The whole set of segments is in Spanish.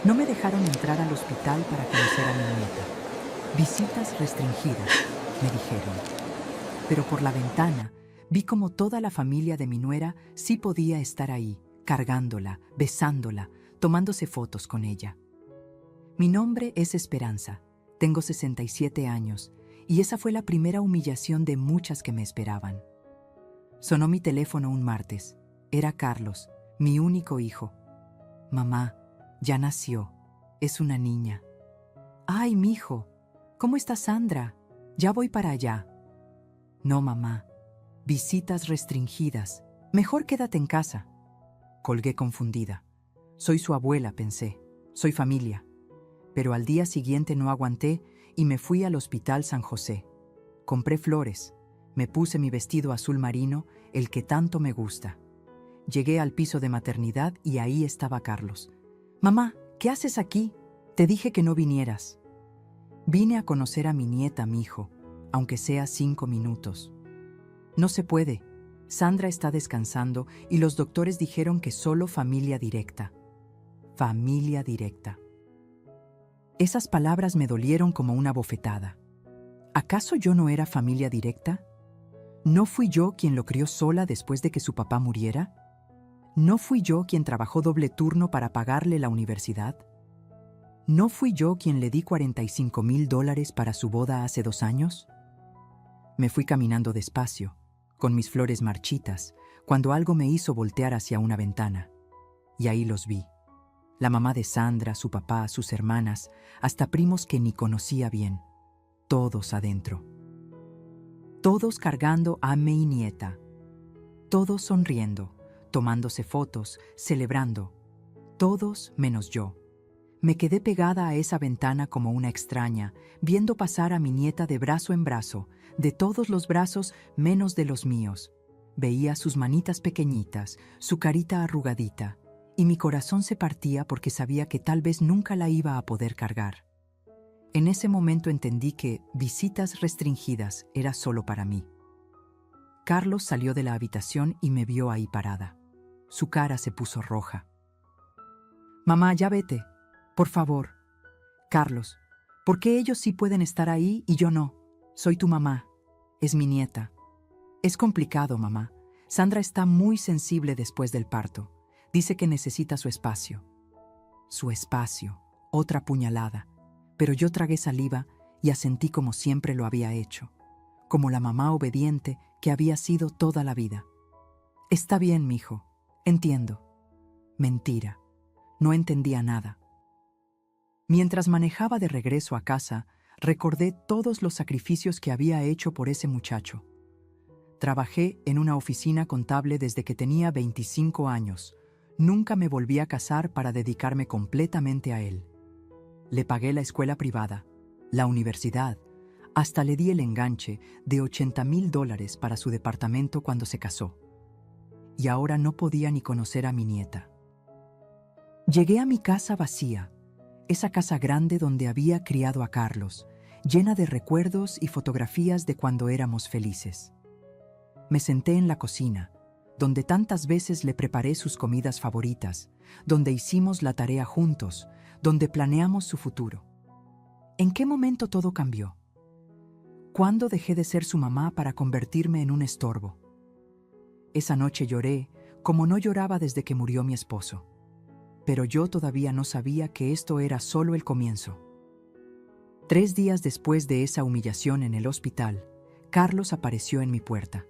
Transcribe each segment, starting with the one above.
No me dejaron entrar al hospital para conocer a mi nieta. Visitas restringidas, me dijeron. Pero por la ventana vi como toda la familia de mi nuera sí podía estar ahí, cargándola, besándola, tomándose fotos con ella. Mi nombre es Esperanza, tengo 67 años, y esa fue la primera humillación de muchas que me esperaban. Sonó mi teléfono un martes. Era Carlos, mi único hijo. Mamá, ya nació. Es una niña. ¡Ay, mijo! ¿Cómo está Sandra? Ya voy para allá. No, mamá. Visitas restringidas. Mejor quédate en casa. Colgué confundida. Soy su abuela, pensé. Soy familia. Pero al día siguiente no aguanté y me fui al Hospital San José. Compré flores. Me puse mi vestido azul marino, el que tanto me gusta. Llegué al piso de maternidad y ahí estaba Carlos. Mamá, ¿qué haces aquí? Te dije que no vinieras. Vine a conocer a mi nieta, mijo, aunque sea 5 minutos. No se puede. Sandra está descansando y los doctores dijeron que solo familia directa. Familia directa. Esas palabras me dolieron como una bofetada. ¿Acaso yo no era familia directa? ¿No fui yo quien lo crió sola después de que su papá muriera? ¿No fui yo quien trabajó doble turno para pagarle la universidad? ¿No fui yo quien le di $45,000 para su boda hace 2 años? Me fui caminando despacio, con mis flores marchitas, cuando algo me hizo voltear hacia una ventana. Y ahí los vi. La mamá de Sandra, su papá, sus hermanas, hasta primos que ni conocía bien. Todos adentro. Todos cargando a mi nieta. Todos sonriendo, tomándose fotos, celebrando. Todos menos yo. Me quedé pegada a esa ventana como una extraña, viendo pasar a mi nieta de brazo en brazo, de todos los brazos menos de los míos. Veía sus manitas pequeñitas, su carita arrugadita, y mi corazón se partía porque sabía que tal vez nunca la iba a poder cargar. En ese momento entendí que visitas restringidas era solo para mí. Carlos salió de la habitación y me vio ahí parada. Su cara se puso roja. Mamá, ya vete. Por favor. Carlos, ¿por qué ellos sí pueden estar ahí y yo no? Soy tu mamá. Es mi nieta. Es complicado, mamá. Sandra está muy sensible después del parto. Dice que necesita su espacio. Su espacio. Otra puñalada. Pero yo tragué saliva y asentí como siempre lo había hecho. Como la mamá obediente que había sido toda la vida. Está bien, mijo. Entiendo. Mentira. No entendía nada. Mientras manejaba de regreso a casa, recordé todos los sacrificios que había hecho por ese muchacho. Trabajé en una oficina contable desde que tenía 25 años. Nunca me volví a casar para dedicarme completamente a él. Le pagué la escuela privada, la universidad, hasta le di el enganche de $80,000 para su departamento cuando se casó. Y ahora no podía ni conocer a mi nieta. Llegué a mi casa vacía, esa casa grande donde había criado a Carlos, llena de recuerdos y fotografías de cuando éramos felices. Me senté en la cocina, donde tantas veces le preparé sus comidas favoritas, donde hicimos la tarea juntos, donde planeamos su futuro. ¿En qué momento todo cambió? ¿Cuándo dejé de ser su mamá para convertirme en un estorbo? Esa noche lloré como no lloraba desde que murió mi esposo. Pero yo todavía no sabía que esto era solo el comienzo. 3 días después de esa humillación en el hospital, Carlos apareció en mi puerta.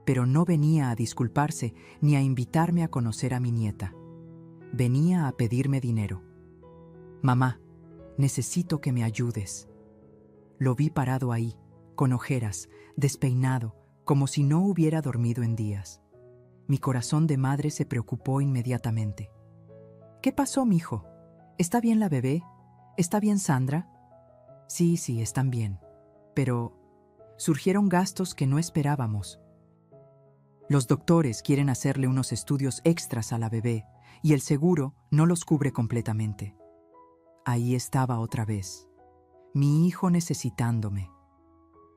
Pero no venía a disculparse ni a invitarme a conocer a mi nieta. Venía a pedirme dinero. Mamá, necesito que me ayudes. Lo vi parado ahí, con ojeras, despeinado, como si no hubiera dormido en días. Mi corazón de madre se preocupó inmediatamente. ¿Qué pasó, mijo? ¿Está bien la bebé? ¿Está bien Sandra? Sí, están bien. Pero surgieron gastos que no esperábamos. Los doctores quieren hacerle unos estudios extras a la bebé y el seguro no los cubre completamente. Ahí estaba otra vez, mi hijo necesitándome.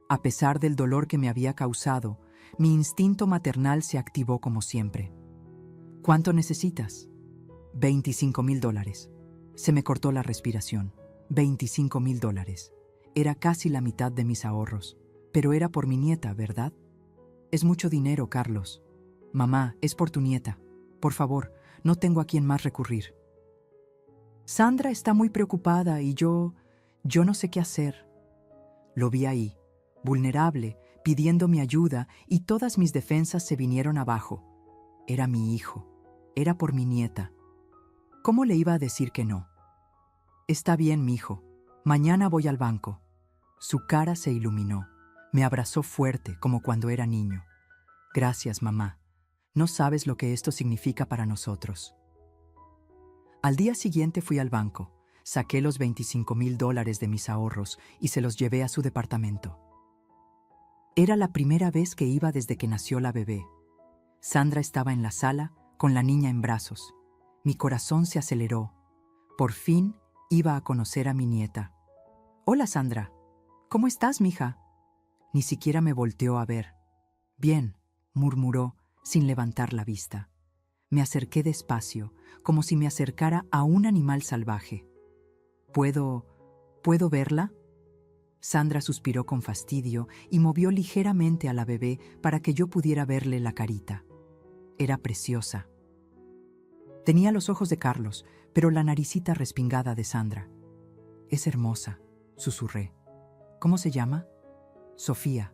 A pesar del dolor que me había causado, mi instinto maternal se activó como siempre. ¿Cuánto necesitas? $25,000. Se me cortó la respiración. $25,000. Era casi la mitad de mis ahorros. Pero era por mi nieta, ¿verdad? Es mucho dinero, Carlos. Mamá, es por tu nieta. Por favor, no tengo a quién más recurrir. Sandra está muy preocupada y yo no sé qué hacer. Lo vi ahí, vulnerable, pidiendo mi ayuda, y todas mis defensas se vinieron abajo. Era mi hijo. Era por mi nieta. ¿Cómo le iba a decir que no? Está bien, mijo. Mañana voy al banco. Su cara se iluminó. Me abrazó fuerte, como cuando era niño. Gracias, mamá. No sabes lo que esto significa para nosotros. Al día siguiente fui al banco. Saqué los $25,000 de mis ahorros y se los llevé a su departamento. Era la primera vez que iba desde que nació la bebé. Sandra estaba en la sala, con la niña en brazos. Mi corazón se aceleró. Por fin iba a conocer a mi nieta. Hola, Sandra. ¿Cómo estás, mija? Ni siquiera me volteó a ver. Bien, murmuró, sin levantar la vista. Me acerqué despacio, como si me acercara a un animal salvaje. ¿Puedo verla? Sandra suspiró con fastidio y movió ligeramente a la bebé para que yo pudiera verle la carita. Era preciosa. Tenía los ojos de Carlos, pero la naricita respingada de Sandra. Es hermosa, susurré. ¿Cómo se llama? Sofía.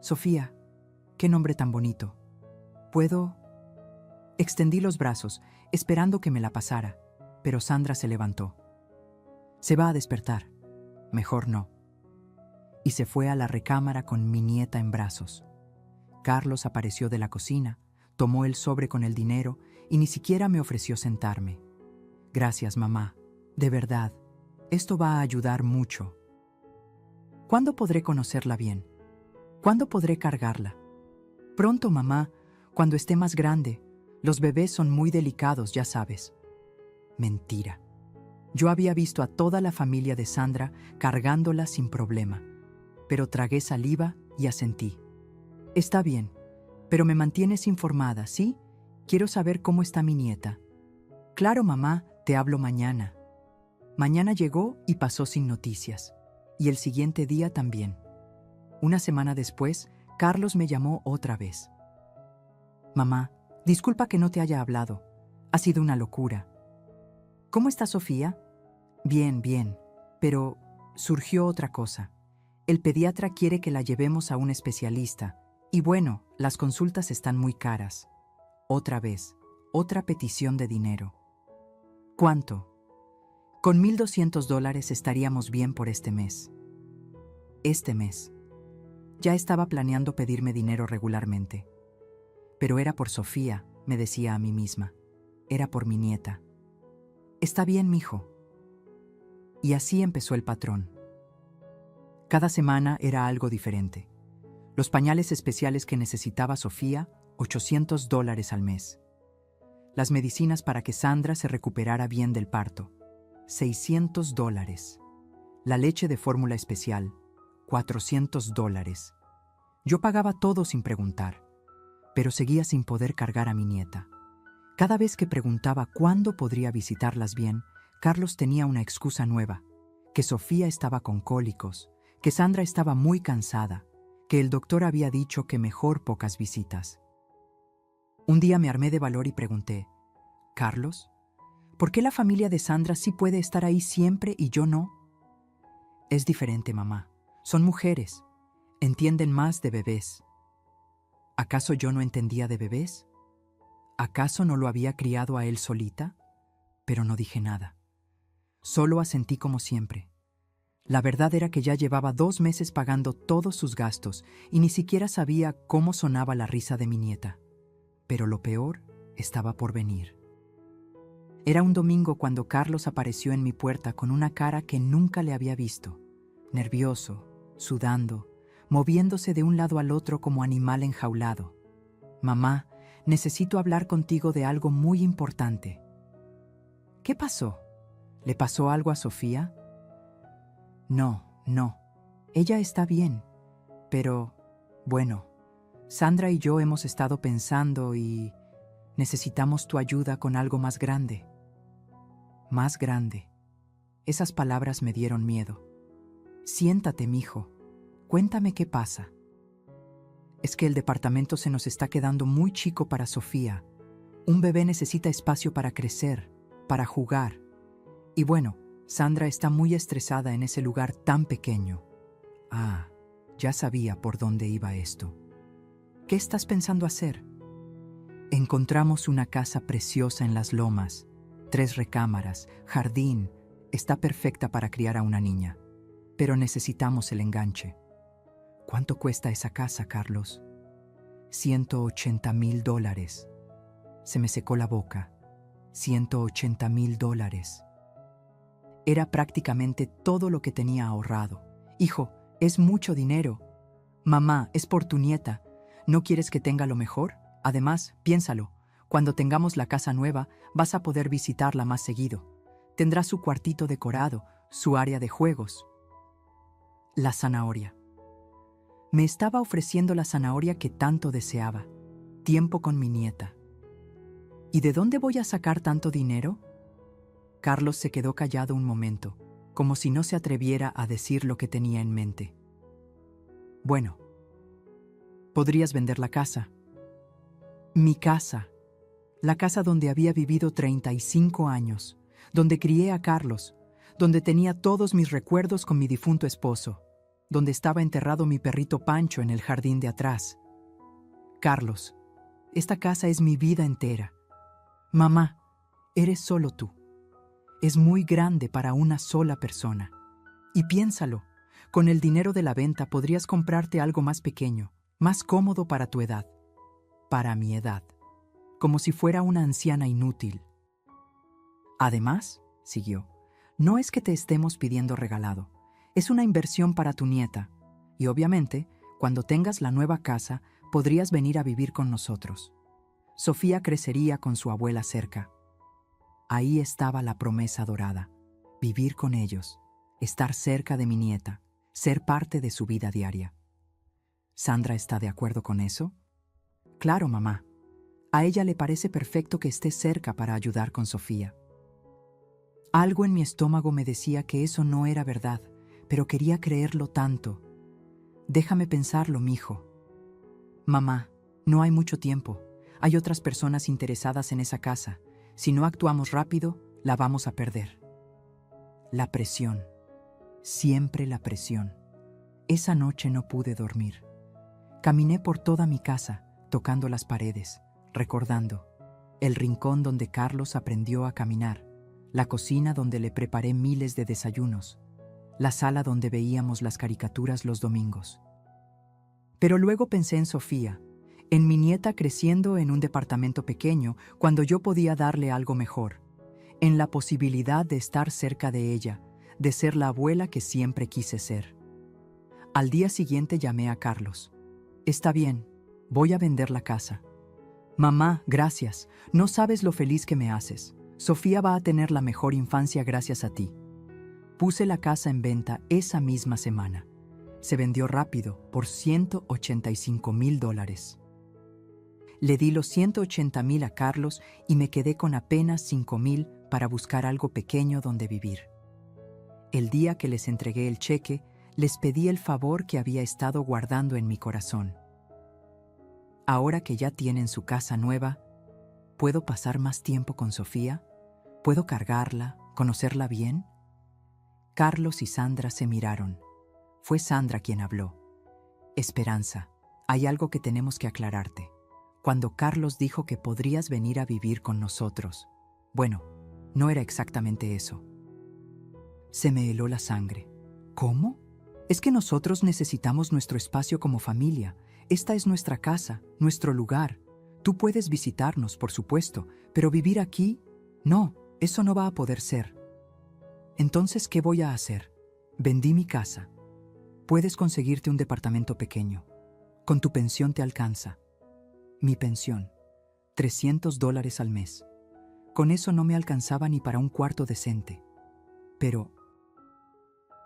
Sofía, qué nombre tan bonito. ¿Puedo? Extendí los brazos, esperando que me la pasara, pero Sandra se levantó. Se va a despertar. Mejor no. Y se fue a la recámara con mi nieta en brazos. Carlos apareció de la cocina, tomó el sobre con el dinero y ni siquiera me ofreció sentarme. Gracias, mamá. De verdad, esto va a ayudar mucho. ¿Cuándo podré conocerla bien? ¿Cuándo podré cargarla? Pronto, mamá, cuando esté más grande. Los bebés son muy delicados, ya sabes. Mentira. Yo había visto a toda la familia de Sandra cargándola sin problema, pero tragué saliva y asentí. Está bien, pero me mantienes informada, ¿sí? Quiero saber cómo está mi nieta. Claro, mamá, te hablo mañana. Mañana llegó y pasó sin noticias, y el siguiente día también. Una semana después, Carlos me llamó otra vez. Mamá, disculpa que no te haya hablado. Ha sido una locura. ¿Cómo está Sofía? Bien, bien, pero surgió otra cosa. El pediatra quiere que la llevemos a un especialista, y bueno, las consultas están muy caras. Otra vez, otra petición de dinero. ¿Cuánto? Con $1,200 estaríamos bien por este mes. Este mes. Ya estaba planeando pedirme dinero regularmente. Pero era por Sofía, me decía a mí misma. Era por mi nieta. Está bien, mijo. Y así empezó el patrón. Cada semana era algo diferente. Los pañales especiales que necesitaba Sofía, $800 al mes. Las medicinas para que Sandra se recuperara bien del parto, $600. La leche de fórmula especial, $400. Yo pagaba todo sin preguntar, pero seguía sin poder cargar a mi nieta. Cada vez que preguntaba cuándo podría visitarlas bien, Carlos tenía una excusa nueva, que Sofía estaba con cólicos, que Sandra estaba muy cansada, que el doctor había dicho que mejor pocas visitas. Un día me armé de valor y pregunté, ¿Carlos? ¿Por qué la familia de Sandra sí puede estar ahí siempre y yo no? Es diferente, mamá. Son mujeres. Entienden más de bebés. ¿Acaso yo no entendía de bebés? ¿Acaso no lo había criado a él solita? Pero no dije nada. Solo asentí como siempre. La verdad era que ya llevaba 2 meses pagando todos sus gastos y ni siquiera sabía cómo sonaba la risa de mi nieta. Pero lo peor estaba por venir. Era un domingo cuando Carlos apareció en mi puerta con una cara que nunca le había visto, nervioso, sudando, moviéndose de un lado al otro como animal enjaulado. Mamá, necesito hablar contigo de algo muy importante. ¿Qué pasó? ¿Le pasó algo a Sofía? No. Ella está bien. Pero, bueno, Sandra y yo hemos estado pensando y necesitamos tu ayuda con algo más grande. Más grande. Esas palabras me dieron miedo. Siéntate, mijo. Cuéntame qué pasa. Es que el departamento se nos está quedando muy chico para Sofía. Un bebé necesita espacio para crecer, para jugar. Y bueno, Sandra está muy estresada en ese lugar tan pequeño. Ah, ya sabía por dónde iba esto. ¿Qué estás pensando hacer? Encontramos una casa preciosa en las lomas, 3 recámaras, jardín. Está perfecta para criar a una niña. Pero necesitamos el enganche. ¿Cuánto cuesta esa casa, Carlos? $180,000. Se me secó la boca. $180,000. Era prácticamente todo lo que tenía ahorrado. Hijo, es mucho dinero. Mamá, es por tu nieta. ¿No quieres que tenga lo mejor? Además, piénsalo, cuando tengamos la casa nueva, vas a poder visitarla más seguido. Tendrá su cuartito decorado, su área de juegos. La zanahoria. Me estaba ofreciendo la zanahoria que tanto deseaba. Tiempo con mi nieta. ¿Y de dónde voy a sacar tanto dinero? Carlos se quedó callado un momento, como si no se atreviera a decir lo que tenía en mente. Bueno, podrías vender la casa. Mi casa. La casa donde había vivido 35 años, donde crié a Carlos, donde tenía todos mis recuerdos con mi difunto esposo, donde estaba enterrado mi perrito Pancho en el jardín de atrás. Carlos, esta casa es mi vida entera. Mamá, eres solo tú. Es muy grande para una sola persona. Y piénsalo, con el dinero de la venta podrías comprarte algo más pequeño, más cómodo para tu edad. Para mi edad. Como si fuera una anciana inútil. Además, siguió, no es que te estemos pidiendo regalado. Es una inversión para tu nieta. Y obviamente, cuando tengas la nueva casa, podrías venir a vivir con nosotros. Sofía crecería con su abuela cerca. Ahí estaba la promesa dorada. Vivir con ellos, estar cerca de mi nieta, ser parte de su vida diaria. ¿Sandra está de acuerdo con eso? Claro, mamá. A ella le parece perfecto que esté cerca para ayudar con Sofía. Algo en mi estómago me decía que eso no era verdad, pero quería creerlo tanto. Déjame pensarlo, mijo. Mamá, no hay mucho tiempo. Hay otras personas interesadas en esa casa. Si no actuamos rápido, la vamos a perder. La presión. Siempre la presión. Esa noche no pude dormir. Caminé por toda mi casa, tocando las paredes, recordando. El rincón donde Carlos aprendió a caminar, la cocina donde le preparé miles de desayunos, la sala donde veíamos las caricaturas los domingos. Pero luego pensé en Sofía, en mi nieta creciendo en un departamento pequeño cuando yo podía darle algo mejor, en la posibilidad de estar cerca de ella, de ser la abuela que siempre quise ser. Al día siguiente llamé a Carlos. Está bien, voy a vender la casa. Mamá, gracias, no sabes lo feliz que me haces. Sofía va a tener la mejor infancia gracias a ti. Puse la casa en venta esa misma semana. Se vendió rápido por $185,000. Le di los $180,000 a Carlos y me quedé con apenas $5,000 para buscar algo pequeño donde vivir. El día que les entregué el cheque, les pedí el favor que había estado guardando en mi corazón. Ahora que ya tienen su casa nueva, ¿puedo pasar más tiempo con Sofía? ¿Puedo cargarla, conocerla bien? Carlos y Sandra se miraron. Fue Sandra quien habló. Esperanza, hay algo que tenemos que aclararte. Cuando Carlos dijo que podrías venir a vivir con nosotros, bueno, no era exactamente eso. Se me heló la sangre. ¿Cómo? Es que nosotros necesitamos nuestro espacio como familia. Esta es nuestra casa, nuestro lugar. Tú puedes visitarnos, por supuesto, pero vivir aquí, no, eso no va a poder ser. Entonces, ¿qué voy a hacer? Vendí mi casa. Puedes conseguirte un departamento pequeño. Con tu pensión te alcanza. Mi pensión, $300 al mes. Con eso no me alcanzaba ni para un cuarto decente. Pero,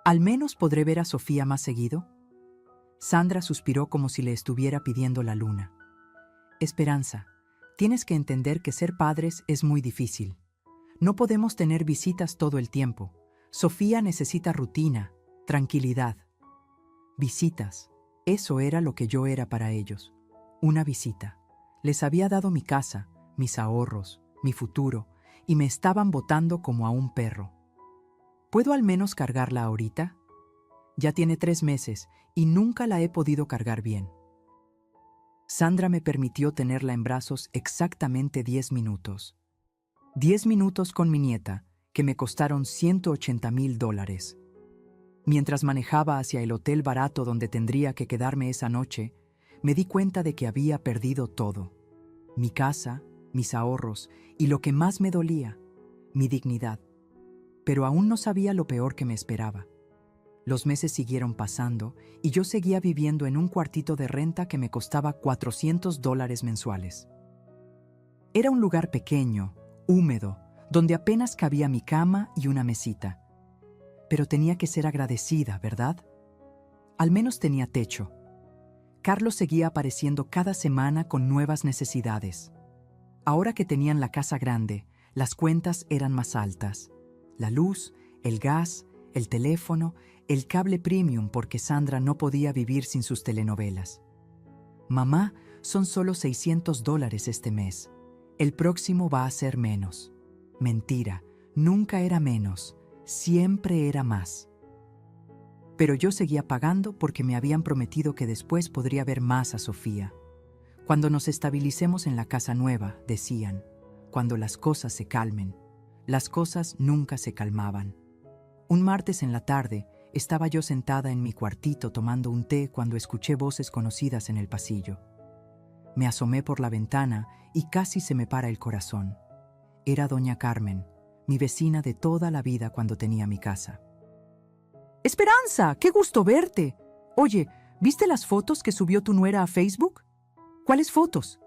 ¿al menos podré ver a Sofía más seguido? Sandra suspiró como si le estuviera pidiendo la luna. Esperanza, tienes que entender que ser padres es muy difícil. No podemos tener visitas todo el tiempo. Sofía necesita rutina, tranquilidad. Visitas. Eso era lo que yo era para ellos. Una visita. Les había dado mi casa, mis ahorros, mi futuro, y me estaban botando como a un perro. ¿Puedo al menos cargarla ahorita? Ya tiene 3 meses y nunca la he podido cargar bien. Sandra me permitió tenerla en brazos exactamente 10 minutos. 10 minutos con mi nieta, que me costaron $180,000. Mientras manejaba hacia el hotel barato donde tendría que quedarme esa noche, me di cuenta de que había perdido todo. Mi casa, mis ahorros y lo que más me dolía, mi dignidad. Pero aún no sabía lo peor que me esperaba. Los meses siguieron pasando y yo seguía viviendo en un cuartito de renta que me costaba $400 mensuales. Era un lugar pequeño, húmedo, donde apenas cabía mi cama y una mesita. Pero tenía que ser agradecida, ¿verdad? Al menos tenía techo. Carlos seguía apareciendo cada semana con nuevas necesidades. Ahora que tenían la casa grande, las cuentas eran más altas. La luz, el gas, el teléfono, el cable premium porque Sandra no podía vivir sin sus telenovelas. Mamá, son solo $600 este mes. El próximo va a ser menos. Mentira, nunca era menos, siempre era más. Pero yo seguía pagando porque me habían prometido que después podría ver más a Sofía. Cuando nos estabilicemos en la casa nueva, decían, cuando las cosas se calmen. Las cosas nunca se calmaban. Un martes en la tarde, estaba yo sentada en mi cuartito tomando un té cuando escuché voces conocidas en el pasillo. Me asomé por la ventana y casi se me para el corazón. Era doña Carmen, mi vecina de toda la vida cuando tenía mi casa. ¡Esperanza! ¡Qué gusto verte! Oye, ¿viste las fotos que subió tu nuera a Facebook? ¿Cuáles fotos?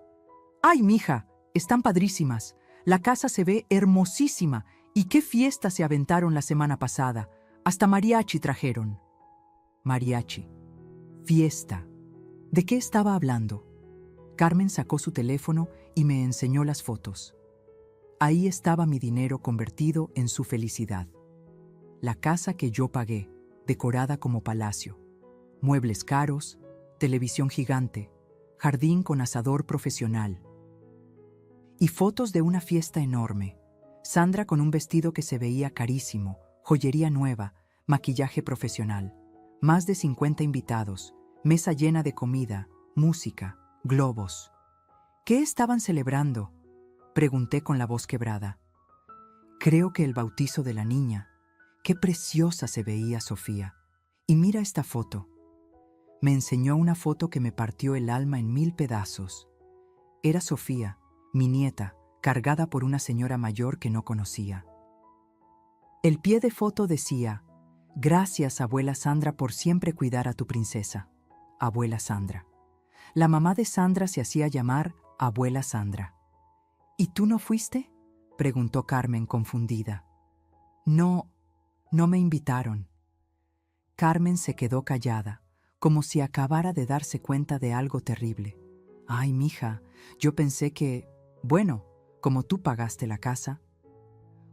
¡Ay, mija! Están padrísimas. La casa se ve hermosísima. ¿Y qué fiesta se aventaron la semana pasada? Hasta mariachi trajeron. Mariachi. Fiesta. ¿De qué estaba hablando? Carmen sacó su teléfono y me enseñó las fotos. Ahí estaba mi dinero convertido en su felicidad. La casa que yo pagué, decorada como palacio. Muebles caros, televisión gigante, jardín con asador profesional. Y fotos de una fiesta enorme. Sandra con un vestido que se veía carísimo, joyería nueva, maquillaje profesional. Más de 50 invitados, mesa llena de comida, música, globos. ¿Qué estaban celebrando? Pregunté con la voz quebrada. Creo que el bautizo de la niña. Qué preciosa se veía Sofía. Y mira esta foto. Me enseñó una foto que me partió el alma en 1000 pedazos. Era Sofía, mi nieta, cargada por una señora mayor que no conocía. El pie de foto decía, gracias abuela Sandra por siempre cuidar a tu princesa. Abuela Sandra. La mamá de Sandra se hacía llamar abuela Sandra. ¿Y tú no fuiste? Preguntó Carmen confundida. No me invitaron. Carmen se quedó callada, como si acabara de darse cuenta de algo terrible. Ay, mija, yo pensé que, bueno, como tú pagaste la casa.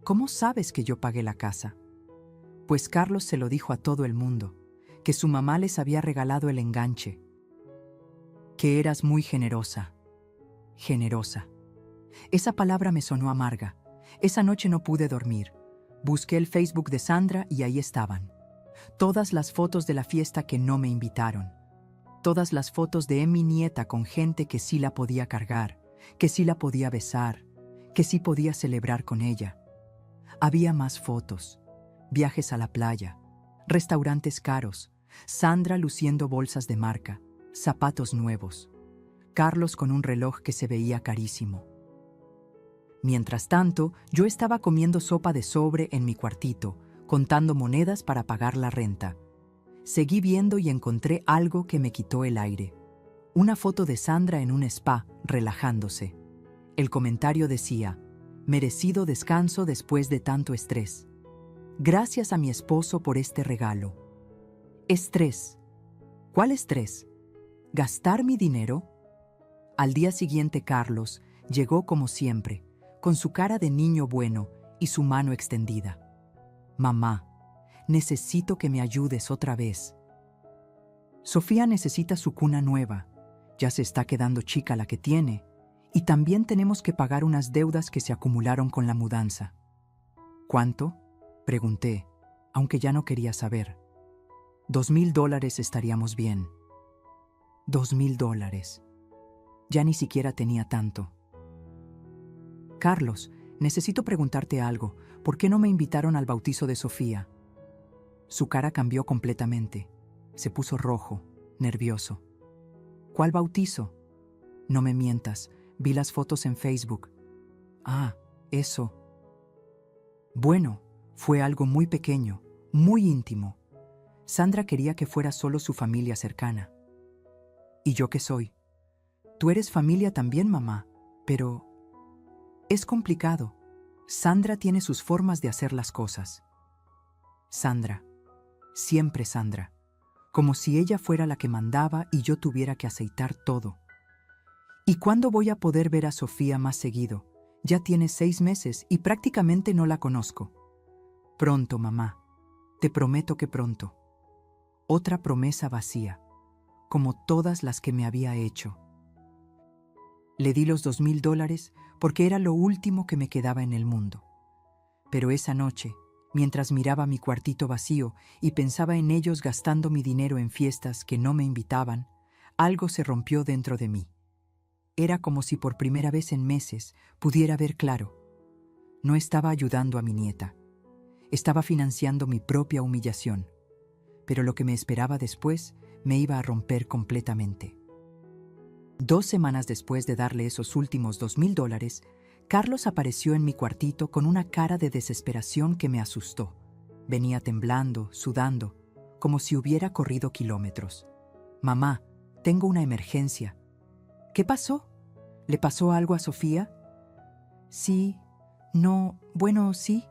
¿Cómo sabes que yo pagué la casa? Pues Carlos se lo dijo a todo el mundo, que su mamá les había regalado el enganche. Que eras muy generosa. Generosa. Esa palabra me sonó amarga. Esa noche no pude dormir. Busqué el Facebook de Sandra y ahí estaban. Todas las fotos de la fiesta que no me invitaron. Todas las fotos de mi nieta con gente que sí la podía cargar, que sí la podía besar, que sí podía celebrar con ella. Había más fotos. Viajes a la playa, restaurantes caros, Sandra luciendo bolsas de marca, zapatos nuevos, Carlos con un reloj que se veía carísimo. Mientras tanto, yo estaba comiendo sopa de sobre en mi cuartito, contando monedas para pagar la renta. Seguí viendo y encontré algo que me quitó el aire. Una foto de Sandra en un spa, relajándose. El comentario decía, merecido descanso después de tanto estrés. Gracias a mi esposo por este regalo. Estrés. ¿Cuál estrés? ¿Gastar mi dinero? Al día siguiente Carlos llegó como siempre, con su cara de niño bueno y su mano extendida. Mamá, necesito que me ayudes otra vez. Sofía necesita su cuna nueva. Ya se está quedando chica la que tiene. Y también tenemos que pagar unas deudas que se acumularon con la mudanza. ¿Cuánto?, pregunté, aunque ya no quería saber. $2,000 estaríamos bien. $2,000. Ya ni siquiera tenía tanto. Carlos, necesito preguntarte algo. ¿Por qué no me invitaron al bautizo de Sofía? Su cara cambió completamente. Se puso rojo, nervioso. ¿Cuál bautizo? No me mientas. Vi las fotos en Facebook. Ah, eso. Bueno, fue algo muy pequeño, muy íntimo. Sandra quería que fuera solo su familia cercana. ¿Y yo qué soy? Tú eres familia también, mamá, pero es complicado. Sandra tiene sus formas de hacer las cosas. Sandra, siempre Sandra, como si ella fuera la que mandaba y yo tuviera que aceitar todo. ¿Y cuándo voy a poder ver a Sofía más seguido? Ya tiene 6 meses y prácticamente no la conozco. Pronto, mamá. Te prometo que pronto. Otra promesa vacía, como todas las que me había hecho. Le di los $2,000 porque era lo último que me quedaba en el mundo. Pero esa noche, mientras miraba mi cuartito vacío y pensaba en ellos gastando mi dinero en fiestas que no me invitaban, algo se rompió dentro de mí. Era como si por primera vez en meses pudiera ver claro. No estaba ayudando a mi nieta. Estaba financiando mi propia humillación. Pero lo que me esperaba después me iba a romper completamente. 2 semanas después de darle esos últimos $2,000, Carlos apareció en mi cuartito con una cara de desesperación que me asustó. Venía temblando, sudando, como si hubiera corrido kilómetros. Mamá, tengo una emergencia. ¿Qué pasó? ¿Le pasó algo a Sofía? Sí, no, bueno, sí.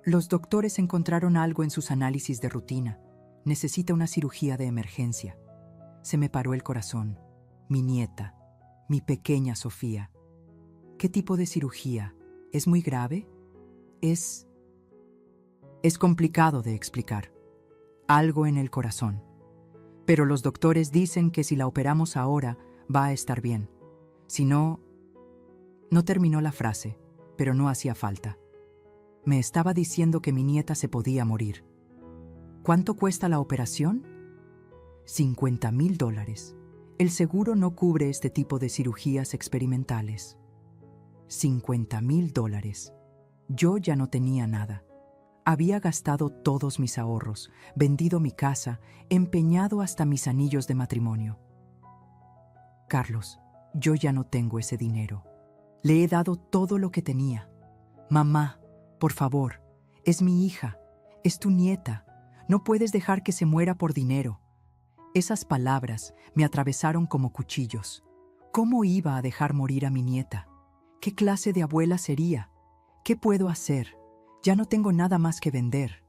Los doctores encontraron algo en sus análisis de rutina. Necesita una cirugía de emergencia. Se me paró el corazón. Mi nieta, mi pequeña Sofía. ¿Qué tipo de cirugía? ¿Es muy grave? Es complicado de explicar. Algo en el corazón. Pero los doctores dicen que si la operamos ahora, va a estar bien. Si no... No terminó la frase, pero no hacía falta. Me estaba diciendo que mi nieta se podía morir. ¿Cuánto cuesta la operación? $50,000. El seguro no cubre este tipo de cirugías experimentales. $50,000. Yo ya no tenía nada. Había gastado todos mis ahorros, vendido mi casa, empeñado hasta mis anillos de matrimonio. Carlos, yo ya no tengo ese dinero. Le he dado todo lo que tenía. Mamá, por favor, es mi hija, es tu nieta. No puedes dejar que se muera por dinero. Esas palabras me atravesaron como cuchillos. ¿Cómo iba a dejar morir a mi nieta? ¿Qué clase de abuela sería? ¿Qué puedo hacer? Ya no tengo nada más que vender.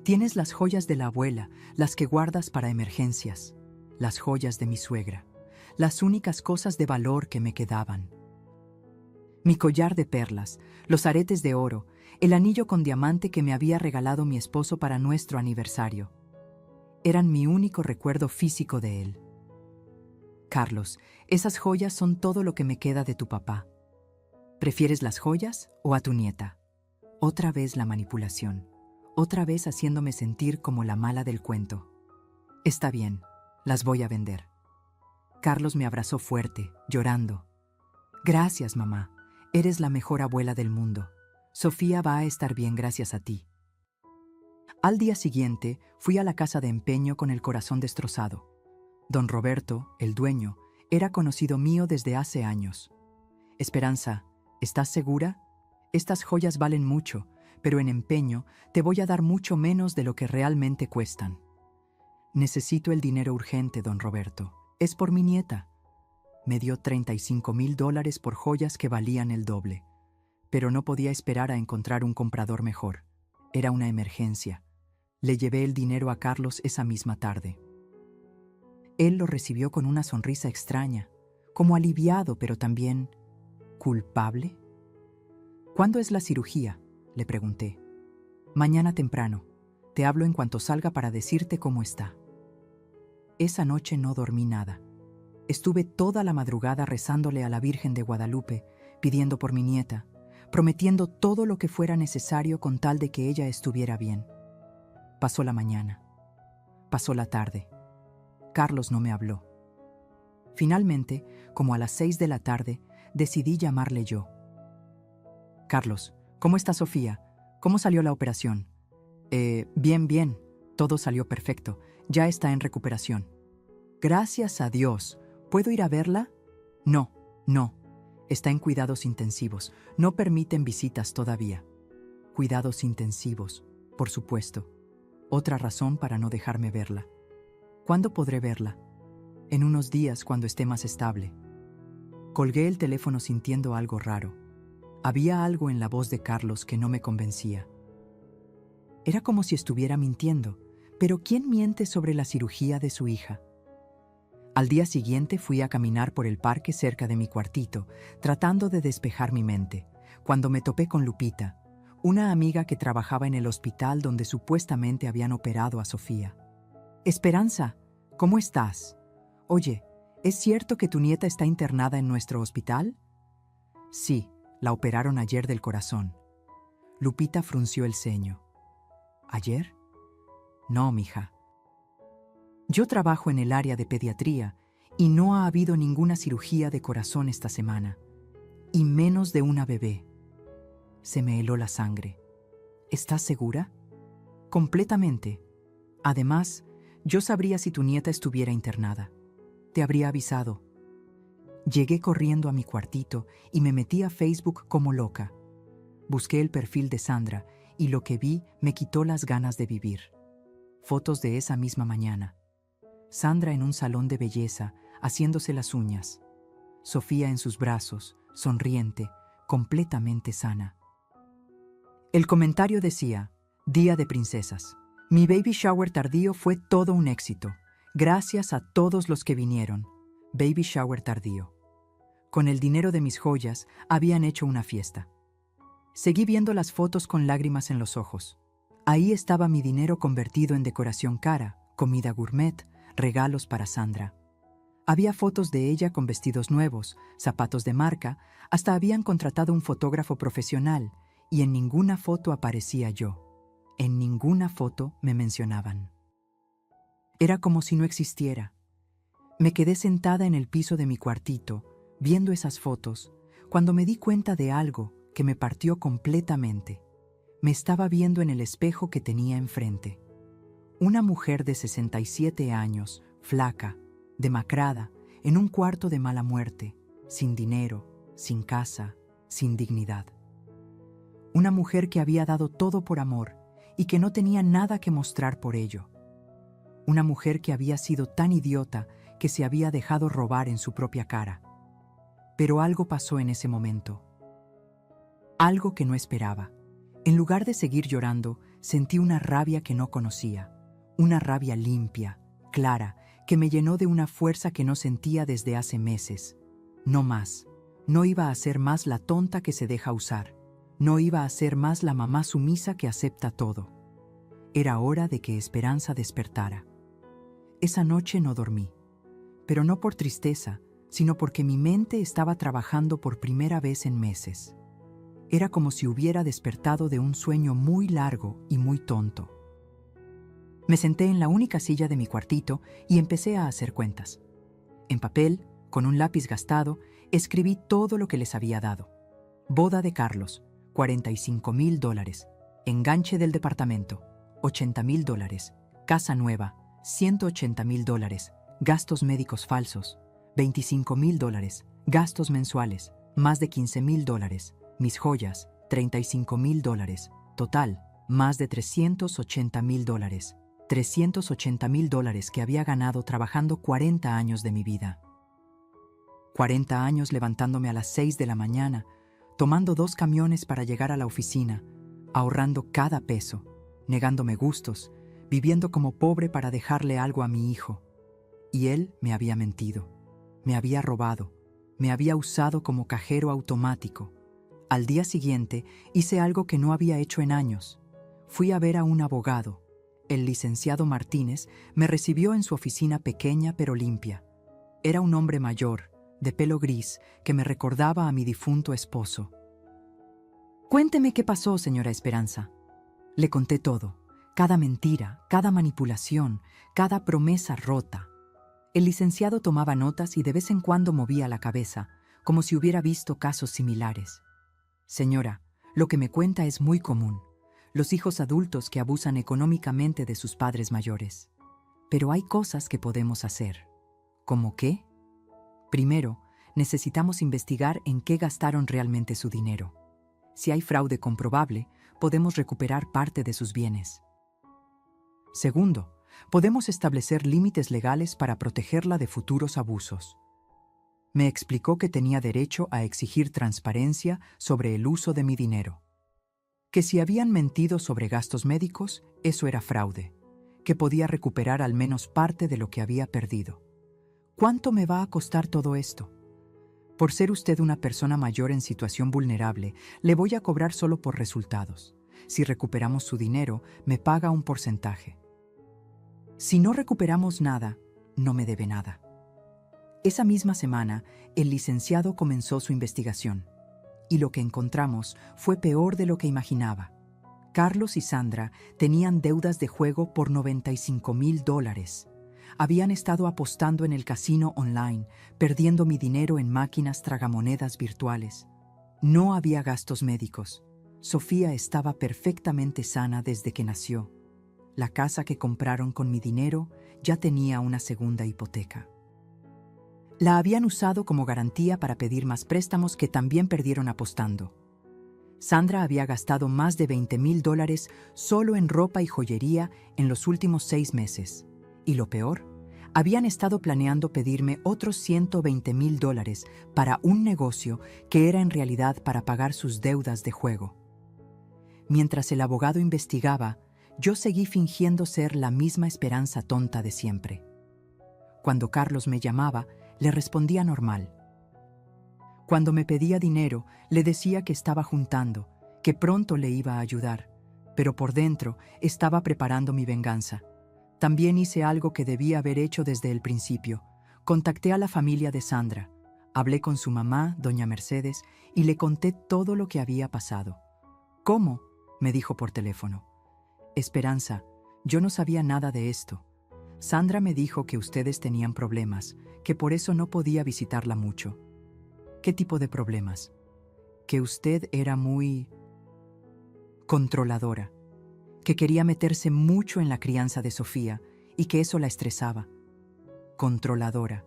Tienes las joyas de la abuela, las que guardas para emergencias, las joyas de mi suegra, las únicas cosas de valor que me quedaban. Mi collar de perlas, los aretes de oro, el anillo con diamante que me había regalado mi esposo para nuestro aniversario. Eran mi único recuerdo físico de él. Carlos, esas joyas son todo lo que me queda de tu papá. ¿Prefieres las joyas o a tu nieta? Otra vez la manipulación, otra vez haciéndome sentir como la mala del cuento. Está bien, las voy a vender. Carlos me abrazó fuerte, llorando. Gracias, mamá. Eres la mejor abuela del mundo. Sofía va a estar bien gracias a ti. Al día siguiente, fui a la casa de empeño con el corazón destrozado. Don Roberto, el dueño, era conocido mío desde hace años. Esperanza, ¿estás segura? Estas joyas valen mucho, pero en empeño te voy a dar mucho menos de lo que realmente cuestan. Necesito el dinero urgente, don Roberto. Es por mi nieta. Me dio $35,000 por joyas que valían el doble. Pero no podía esperar a encontrar un comprador mejor. Era una emergencia. Le llevé el dinero a Carlos esa misma tarde. Él lo recibió con una sonrisa extraña, como aliviado, pero también ¿culpable? ¿Cuándo es la cirugía?, le pregunté. Mañana temprano. Te hablo en cuanto salga para decirte cómo está. Esa noche no dormí nada. Estuve toda la madrugada rezándole a la Virgen de Guadalupe, pidiendo por mi nieta, prometiendo todo lo que fuera necesario con tal de que ella estuviera bien. Pasó la mañana. Pasó la tarde. Carlos no me habló. Finalmente, como a las 6 de la tarde, decidí llamarle yo. Carlos, ¿cómo está Sofía? ¿Cómo salió la operación? Bien. Todo salió perfecto. Ya está en recuperación. Gracias a Dios. ¿Puedo ir a verla? No. Está en cuidados intensivos. No permiten visitas todavía. Cuidados intensivos, por supuesto. Otra razón para no dejarme verla. ¿Cuándo podré verla? En unos días, cuando esté más estable. Colgué el teléfono sintiendo algo raro. Había algo en la voz de Carlos que no me convencía. Era como si estuviera mintiendo, pero ¿quién miente sobre la cirugía de su hija? Al día siguiente fui a caminar por el parque cerca de mi cuartito, tratando de despejar mi mente, cuando me topé con Lupita, una amiga que trabajaba en el hospital donde supuestamente habían operado a Sofía. Esperanza, ¿cómo estás? Oye, ¿es cierto que tu nieta está internada en nuestro hospital? Sí, la operaron ayer del corazón. Lupita frunció el ceño. ¿Ayer? No, mija. Yo trabajo en el área de pediatría y no ha habido ninguna cirugía de corazón esta semana, y menos de una bebé. Se me heló la sangre. ¿Estás segura? Completamente. Además, yo sabría si tu nieta estuviera internada. Te habría avisado. Llegué corriendo a mi cuartito y me metí a Facebook como loca. Busqué el perfil de Sandra y lo que vi me quitó las ganas de vivir. Fotos de esa misma mañana. Sandra en un salón de belleza, haciéndose las uñas. Sofía en sus brazos, sonriente, completamente sana. El comentario decía: Día de princesas. Mi baby shower tardío fue todo un éxito. Gracias a todos los que vinieron. Baby shower tardío. Con el dinero de mis joyas, habían hecho una fiesta. Seguí viendo las fotos con lágrimas en los ojos. Ahí estaba mi dinero convertido en decoración cara, comida gourmet, regalos para Sandra. Había fotos de ella con vestidos nuevos, zapatos de marca, hasta habían contratado un fotógrafo profesional, y en ninguna foto aparecía yo. En ninguna foto me mencionaban. Era como si no existiera. Me quedé sentada en el piso de mi cuartito, viendo esas fotos, cuando me di cuenta de algo que me partió completamente. Me estaba viendo en el espejo que tenía enfrente. Una mujer de 67 años, flaca, demacrada, en un cuarto de mala muerte, sin dinero, sin casa, sin dignidad. Una mujer que había dado todo por amor y que no tenía nada que mostrar por ello. Una mujer que había sido tan idiota que se había dejado robar en su propia cara. Pero algo pasó en ese momento. Algo que no esperaba. En lugar de seguir llorando, sentí una rabia que no conocía. Una rabia limpia, clara, que me llenó de una fuerza que no sentía desde hace meses. No más. No iba a ser más la tonta que se deja usar. No iba a ser más la mamá sumisa que acepta todo. Era hora de que Esperanza despertara. Esa noche no dormí. Pero no por tristeza, sino porque mi mente estaba trabajando por primera vez en meses. Era como si hubiera despertado de un sueño muy largo y muy tonto. Me senté en la única silla de mi cuartito y empecé a hacer cuentas. En papel, con un lápiz gastado, escribí todo lo que les había dado. Boda de Carlos, $45,000. Enganche del departamento, $80,000. Casa nueva, $180,000. Gastos médicos falsos, $25,000. Gastos mensuales, más de $15,000. Mis joyas, $35,000. Total, más de $380,000. $380,000 que había ganado trabajando 40 años de mi vida. 40 años levantándome a las 6 de la mañana, tomando 2 camiones para llegar a la oficina, ahorrando cada peso, negándome gustos, viviendo como pobre para dejarle algo a mi hijo. Y él me había mentido, me había robado, me había usado como cajero automático. Al día siguiente hice algo que no había hecho en años. Fui a ver a un abogado, El licenciado Martínez me recibió en su oficina pequeña pero limpia. Era un hombre mayor, de pelo gris, que me recordaba a mi difunto esposo. «Cuénteme qué pasó, señora Esperanza». Le conté todo, cada mentira, cada manipulación, cada promesa rota. El licenciado tomaba notas y de vez en cuando movía la cabeza, como si hubiera visto casos similares. «Señora, lo que me cuenta es muy común. Los hijos adultos que abusan económicamente de sus padres mayores. Pero hay cosas que podemos hacer». ¿Cómo qué? Primero, necesitamos investigar en qué gastaron realmente su dinero. Si hay fraude comprobable, podemos recuperar parte de sus bienes. Segundo, podemos establecer límites legales para protegerla de futuros abusos. Me explicó que tenía derecho a exigir transparencia sobre el uso de mi dinero. Que si habían mentido sobre gastos médicos, eso era fraude. Que podía recuperar al menos parte de lo que había perdido. ¿Cuánto me va a costar todo esto? Por ser usted una persona mayor en situación vulnerable, le voy a cobrar solo por resultados. Si recuperamos su dinero, me paga un porcentaje. Si no recuperamos nada, no me debe nada. Esa misma semana, el licenciado comenzó su investigación. Y lo que encontramos fue peor de lo que imaginaba. Carlos y Sandra tenían deudas de juego por $95,000. Habían estado apostando en el casino online, perdiendo mi dinero en máquinas tragamonedas virtuales. No había gastos médicos. Sofía estaba perfectamente sana desde que nació. La casa que compraron con mi dinero ya tenía una segunda hipoteca. La habían usado como garantía para pedir más préstamos que también perdieron apostando. Sandra había gastado más de $20,000 solo en ropa y joyería en los últimos 6 meses. Y lo peor, habían estado planeando pedirme otros $120,000 para un negocio que era en realidad para pagar sus deudas de juego. Mientras el abogado investigaba, yo seguí fingiendo ser la misma Esperanza tonta de siempre. Cuando Carlos me llamaba, le respondía normal. Cuando me pedía dinero, le decía que estaba juntando, que pronto le iba a ayudar, pero por dentro estaba preparando mi venganza. También hice algo que debía haber hecho desde el principio. Contacté a la familia de Sandra, hablé con su mamá, doña Mercedes, y le conté todo lo que había pasado. «¿Cómo?», me dijo por teléfono. «Esperanza, yo no sabía nada de esto. Sandra me dijo que ustedes tenían problemas, que por eso no podía visitarla mucho». «¿Qué tipo de problemas?». «Que usted era muy controladora, que quería meterse mucho en la crianza de Sofía y que eso la estresaba». «Controladora».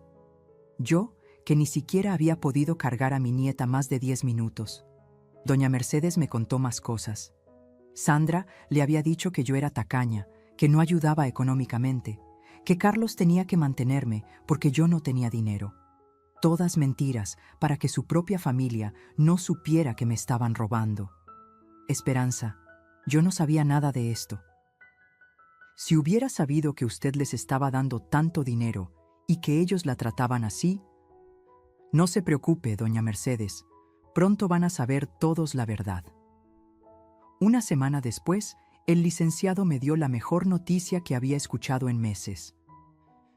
Yo, que ni siquiera había podido cargar a mi nieta más de 10 minutos. Doña Mercedes me contó más cosas. Sandra le había dicho que yo era tacaña, que no ayudaba económicamente, que Carlos tenía que mantenerme porque yo no tenía dinero. Todas mentiras para que su propia familia no supiera que me estaban robando. «Esperanza, yo no sabía nada de esto». «Si hubiera sabido que usted les estaba dando tanto dinero y que ellos la trataban así». «No se preocupe, doña Mercedes, pronto van a saber todos la verdad». Una semana después, el licenciado me dio la mejor noticia que había escuchado en meses.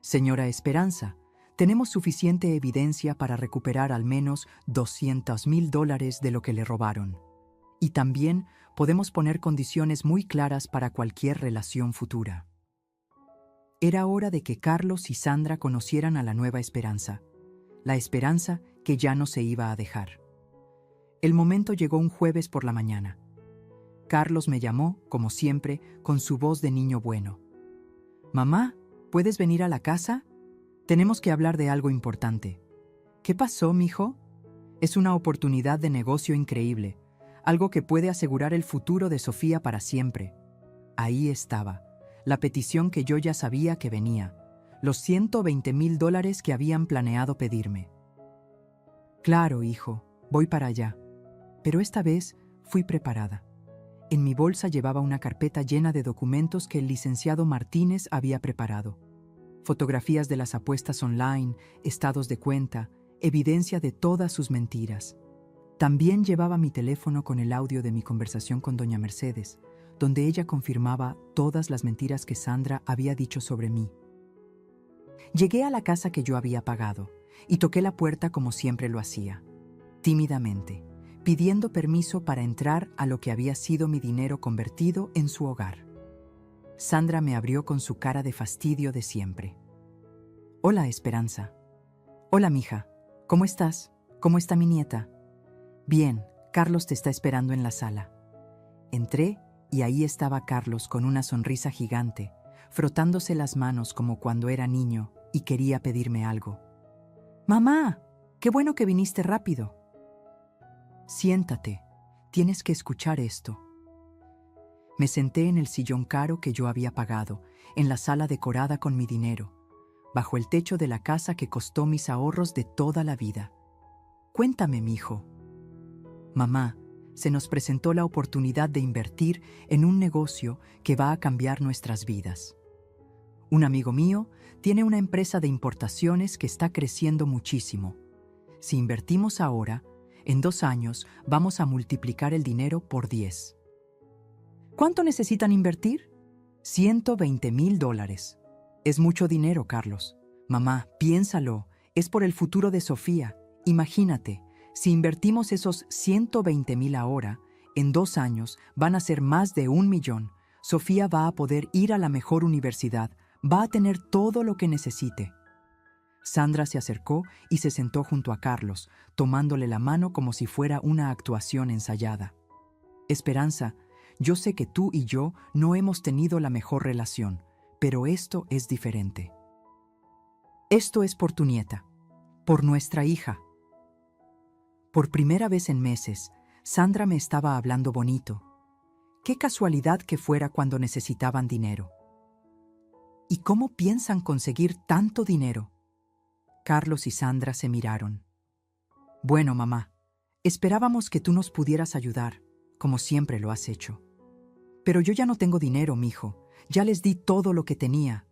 «Señora Esperanza, tenemos suficiente evidencia para recuperar al menos $200,000 de lo que le robaron. Y también podemos poner condiciones muy claras para cualquier relación futura». Era hora de que Carlos y Sandra conocieran a la nueva Esperanza, la Esperanza que ya no se iba a dejar. El momento llegó un jueves por la mañana. Carlos me llamó, como siempre, con su voz de niño bueno. «Mamá, ¿puedes venir a la casa? Tenemos que hablar de algo importante». «¿Qué pasó, mijo?». «Es una oportunidad de negocio increíble, algo que puede asegurar el futuro de Sofía para siempre». Ahí estaba, la petición que yo ya sabía que venía, los $120,000 que habían planeado pedirme. «Claro, hijo, voy para allá». Pero esta vez fui preparada. En mi bolsa llevaba una carpeta llena de documentos que el licenciado Martínez había preparado. Fotografías de las apuestas online, estados de cuenta, evidencia de todas sus mentiras. También llevaba mi teléfono con el audio de mi conversación con doña Mercedes, donde ella confirmaba todas las mentiras que Sandra había dicho sobre mí. Llegué a la casa que yo había pagado y toqué la puerta como siempre lo hacía, tímidamente, pidiendo permiso para entrar a lo que había sido mi dinero convertido en su hogar. Sandra me abrió con su cara de fastidio de siempre. «Hola, Esperanza». «Hola, mija. ¿Cómo estás? ¿Cómo está mi nieta?» «Bien, Carlos te está esperando en la sala». Entré y ahí estaba Carlos con una sonrisa gigante, frotándose las manos como cuando era niño y quería pedirme algo. «Mamá, qué bueno que viniste rápido». «Siéntate, tienes que escuchar esto». Me senté en el sillón caro que yo había pagado, en la sala decorada con mi dinero, bajo el techo de la casa que costó mis ahorros de toda la vida. «Cuéntame, mijo». «Mamá, se nos presentó la oportunidad de invertir en un negocio que va a cambiar nuestras vidas. Un amigo mío tiene una empresa de importaciones que está creciendo muchísimo. Si invertimos ahora, en 2 años vamos a multiplicar el dinero por 10. «¿Cuánto necesitan invertir?» $120,000. Es mucho dinero, Carlos. Mamá, piénsalo, es por el futuro de Sofía. Imagínate, si invertimos esos 120,000 ahora, en 2 años van a ser más de 1 millón. Sofía va a poder ir a la mejor universidad, va a tener todo lo que necesite». Sandra se acercó y se sentó junto a Carlos, tomándole la mano como si fuera una actuación ensayada. «Esperanza, yo sé que tú y yo no hemos tenido la mejor relación, pero esto es diferente. Esto es por tu nieta, por nuestra hija». Por primera vez en meses, Sandra me estaba hablando bonito. Qué casualidad que fuera cuando necesitaban dinero. ¿Y cómo piensan conseguir tanto dinero? Carlos y Sandra se miraron. «Bueno, mamá, esperábamos que tú nos pudieras ayudar, como siempre lo has hecho. Pero yo ya no tengo dinero, mijo. Ya les di todo lo que tenía».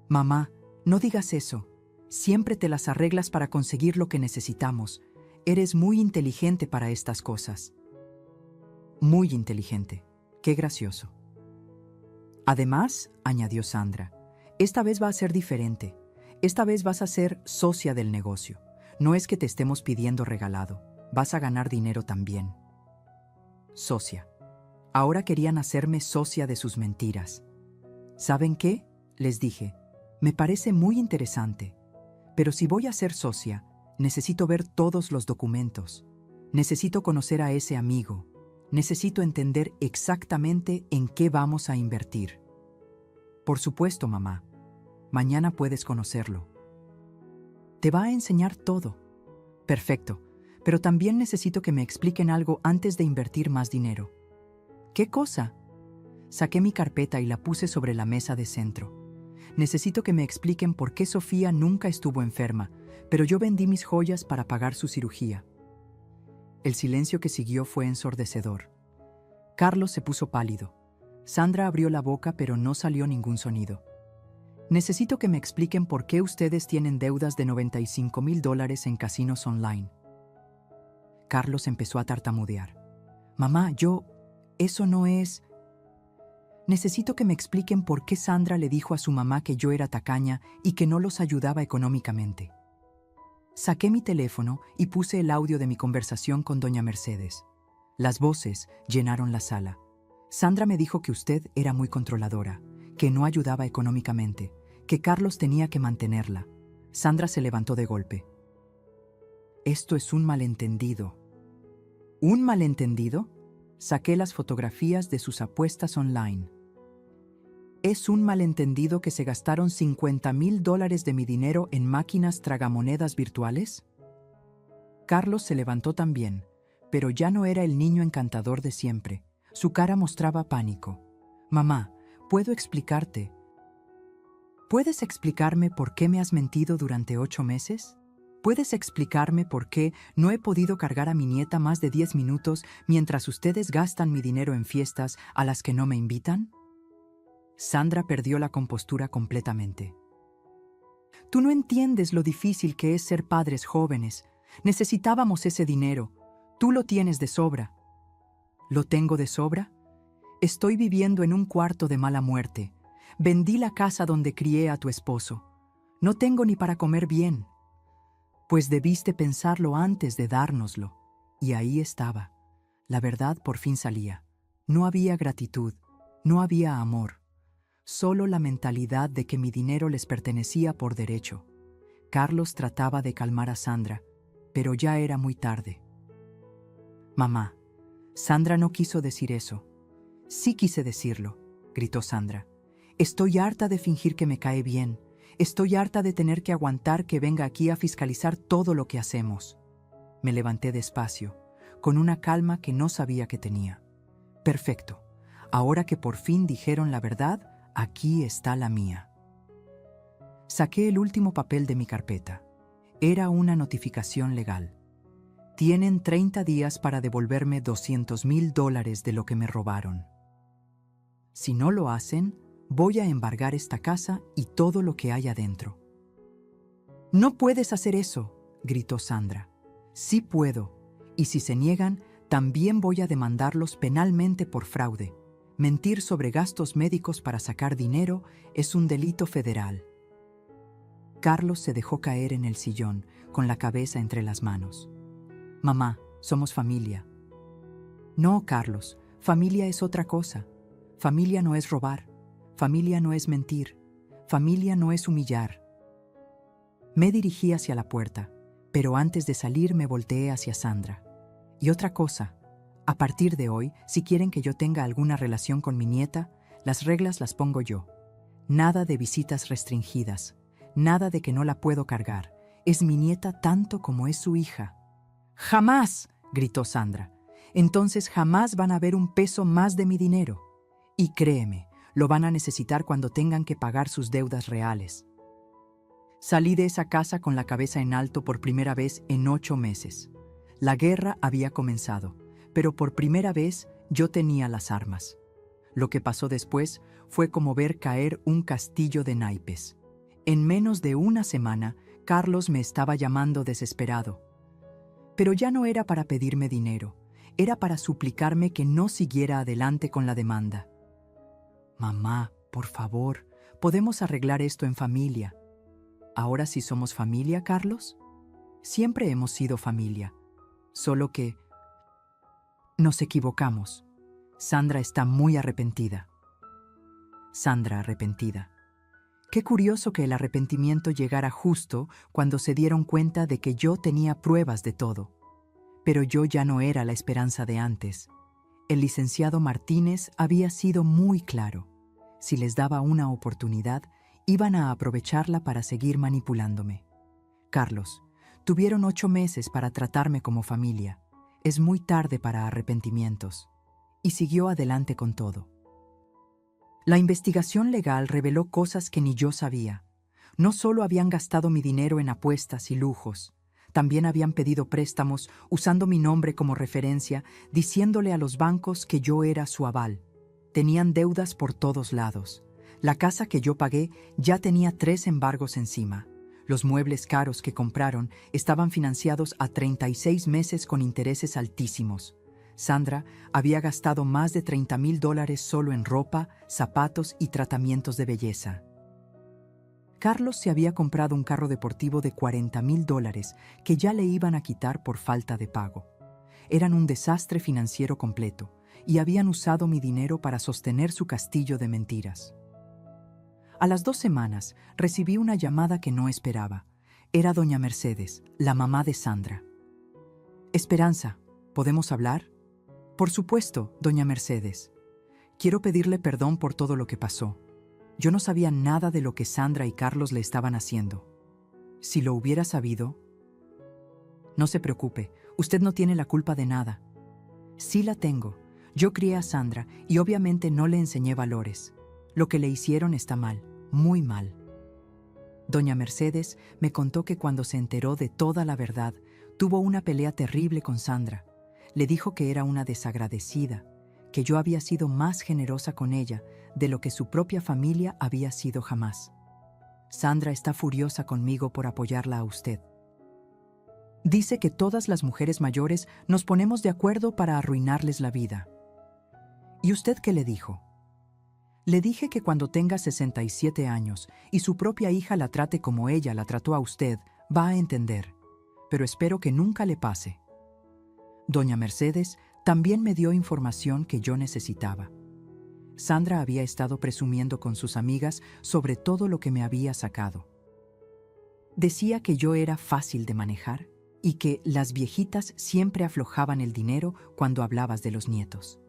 «Mamá, no digas eso. Siempre te las arreglas para conseguir lo que necesitamos. Eres muy inteligente para estas cosas». «Muy inteligente. Qué gracioso». «Además», añadió Sandra, «esta vez va a ser diferente. Esta vez vas a ser socia del negocio. No es que te estemos pidiendo regalado. Vas a ganar dinero también». Socia. Ahora querían hacerme socia de sus mentiras. «¿Saben qué?», les dije. «Me parece muy interesante. Pero si voy a ser socia, necesito ver todos los documentos. Necesito conocer a ese amigo. Necesito entender exactamente en qué vamos a invertir». «Por supuesto, mamá. Mañana puedes conocerlo. Te va a enseñar todo». «Perfecto, pero también necesito que me expliquen algo antes de invertir más dinero». «¿Qué cosa?». Saqué mi carpeta y la puse sobre la mesa de centro. «Necesito que me expliquen por qué Sofía nunca estuvo enferma, pero yo vendí mis joyas para pagar su cirugía». El silencio que siguió fue ensordecedor. Carlos se puso pálido. Sandra abrió la boca, pero no salió ningún sonido. «Necesito que me expliquen por qué ustedes tienen deudas de $95,000 en casinos online». Carlos empezó a tartamudear. «Mamá, eso no es...». «Necesito que me expliquen por qué Sandra le dijo a su mamá que yo era tacaña y que no los ayudaba económicamente». Saqué mi teléfono y puse el audio de mi conversación con doña Mercedes. Las voces llenaron la sala. «Sandra me dijo que usted era muy controladora, que no ayudaba económicamente, que Carlos tenía que mantenerla». Sandra se levantó de golpe. «Esto es un malentendido». «¿Un malentendido?». Saqué las fotografías de sus apuestas online. «Es un malentendido que se gastaron $50,000 de mi dinero en máquinas tragamonedas virtuales». Carlos se levantó también, pero ya no era el niño encantador de siempre. Su cara mostraba pánico. «Mamá, ¿puedo explicarte? ¿Puedes explicarme por qué me has mentido durante 8 meses? ¿Puedes explicarme por qué no he podido cargar a mi nieta más de 10 minutos mientras ustedes gastan mi dinero en fiestas a las que no me invitan?» Sandra perdió la compostura completamente. «Tú no entiendes lo difícil que es ser padres jóvenes. Necesitábamos ese dinero. Tú lo tienes de sobra». «¿Lo tengo de sobra? Estoy viviendo en un cuarto de mala muerte. Vendí la casa donde crié a tu esposo. No tengo ni para comer bien. Pues debiste pensarlo antes de dárnoslo. Y ahí estaba. La verdad por fin salía. No había gratitud, no había amor. Solo la mentalidad de que mi dinero les pertenecía por derecho. Carlos trataba de calmar a Sandra, pero ya era muy tarde. Mamá, Sandra no quiso decir eso. Sí quise decirlo, gritó Sandra. Estoy harta de fingir que me cae bien. Estoy harta de tener que aguantar que venga aquí a fiscalizar todo lo que hacemos. Me levanté despacio, con una calma que no sabía que tenía. Perfecto. Ahora que por fin dijeron la verdad, aquí está la mía. Saqué el último papel de mi carpeta. Era una notificación legal. Tienen 30 días para devolverme $200,000 de lo que me robaron. Si no lo hacen, voy a embargar esta casa y todo lo que hay adentro. No puedes hacer eso, gritó Sandra. Sí puedo, y si se niegan, también voy a demandarlos penalmente por fraude. Mentir sobre gastos médicos para sacar dinero es un delito federal. Carlos se dejó caer en el sillón, con la cabeza entre las manos. Mamá, somos familia. No, Carlos, familia es otra cosa. Familia no es robar. Familia no es mentir. Familia no es humillar. Me dirigí hacia la puerta, pero antes de salir me volteé hacia Sandra. Y otra cosa, a partir de hoy, si quieren que yo tenga alguna relación con mi nieta, las reglas las pongo yo. Nada de visitas restringidas, nada de que no la puedo cargar. Es mi nieta tanto como es su hija. ¡Jamás!, gritó Sandra. Entonces jamás van a ver un peso más de mi dinero. Y créeme, lo van a necesitar cuando tengan que pagar sus deudas reales. Salí de esa casa con la cabeza en alto por primera vez en 8 meses. La guerra había comenzado, pero por primera vez yo tenía las armas. Lo que pasó después fue como ver caer un castillo de naipes. En menos de una semana, Carlos me estaba llamando desesperado. Pero ya no era para pedirme dinero, era para suplicarme que no siguiera adelante con la demanda. Mamá, por favor, podemos arreglar esto en familia. ¿Ahora sí somos familia, Carlos? Siempre hemos sido familia, solo que nos equivocamos. Sandra está muy arrepentida. Sandra arrepentida. Qué curioso que el arrepentimiento llegara justo cuando se dieron cuenta de que yo tenía pruebas de todo. Pero yo ya no era la esperanza de antes. El licenciado Martínez había sido muy claro. Si les daba una oportunidad, iban a aprovecharla para seguir manipulándome. Carlos, tuvieron 8 meses para tratarme como familia. Es muy tarde para arrepentimientos. Y siguió adelante con todo. La investigación legal reveló cosas que ni yo sabía. No solo habían gastado mi dinero en apuestas y lujos, también habían pedido préstamos usando mi nombre como referencia, diciéndole a los bancos que yo era su aval. Tenían deudas por todos lados. La casa que yo pagué ya tenía 3 embargos encima. Los muebles caros que compraron estaban financiados a 36 meses con intereses altísimos. Sandra había gastado más de $30,000 solo en ropa, zapatos y tratamientos de belleza. Carlos se había comprado un carro deportivo de $40,000 que ya le iban a quitar por falta de pago. Eran un desastre financiero completo y habían usado mi dinero para sostener su castillo de mentiras. A las 2 semanas recibí una llamada que no esperaba. Era doña Mercedes, la mamá de Sandra. Esperanza, ¿podemos hablar? Por supuesto, doña Mercedes. Quiero pedirle perdón por todo lo que pasó. Yo no sabía nada de lo que Sandra y Carlos le estaban haciendo. Si lo hubiera sabido... No se preocupe, usted no tiene la culpa de nada. Sí la tengo. Yo crié a Sandra y obviamente no le enseñé valores. Lo que le hicieron está mal, muy mal. Doña Mercedes me contó que cuando se enteró de toda la verdad, tuvo una pelea terrible con Sandra. Le dijo que era una desagradecida, que yo había sido más generosa con ella de lo que su propia familia había sido jamás. Sandra está furiosa conmigo por apoyarla a usted. Dice que todas las mujeres mayores nos ponemos de acuerdo para arruinarles la vida. ¿Y usted qué le dijo? Le dije que cuando tenga 67 años y su propia hija la trate como ella la trató a usted, va a entender. Pero espero que nunca le pase. Doña Mercedes también me dio información que yo necesitaba. Sandra había estado presumiendo con sus amigas sobre todo lo que me había sacado. Decía que yo era fácil de manejar y que las viejitas siempre aflojaban el dinero cuando hablabas de los nietos.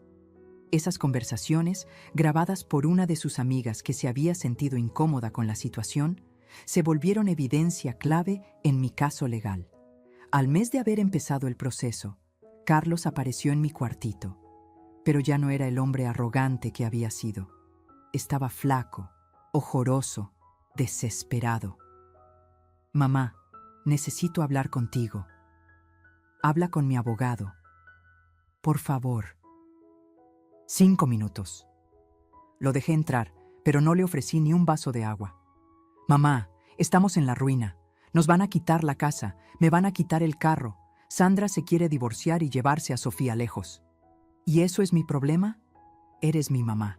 Esas conversaciones, grabadas por una de sus amigas que se había sentido incómoda con la situación, se volvieron evidencia clave en mi caso legal. Al mes de haber empezado el proceso, Carlos apareció en mi cuartito, pero ya no era el hombre arrogante que había sido. Estaba flaco, ojoroso, desesperado. «Mamá, necesito hablar contigo. Habla con mi abogado. Por favor». 5 minutos. Lo dejé entrar, pero no le ofrecí ni un vaso de agua. «Mamá, estamos en la ruina. Nos van a quitar la casa, me van a quitar el carro. Sandra se quiere divorciar y llevarse a Sofía lejos. ¿Y eso es mi problema? Eres mi mamá.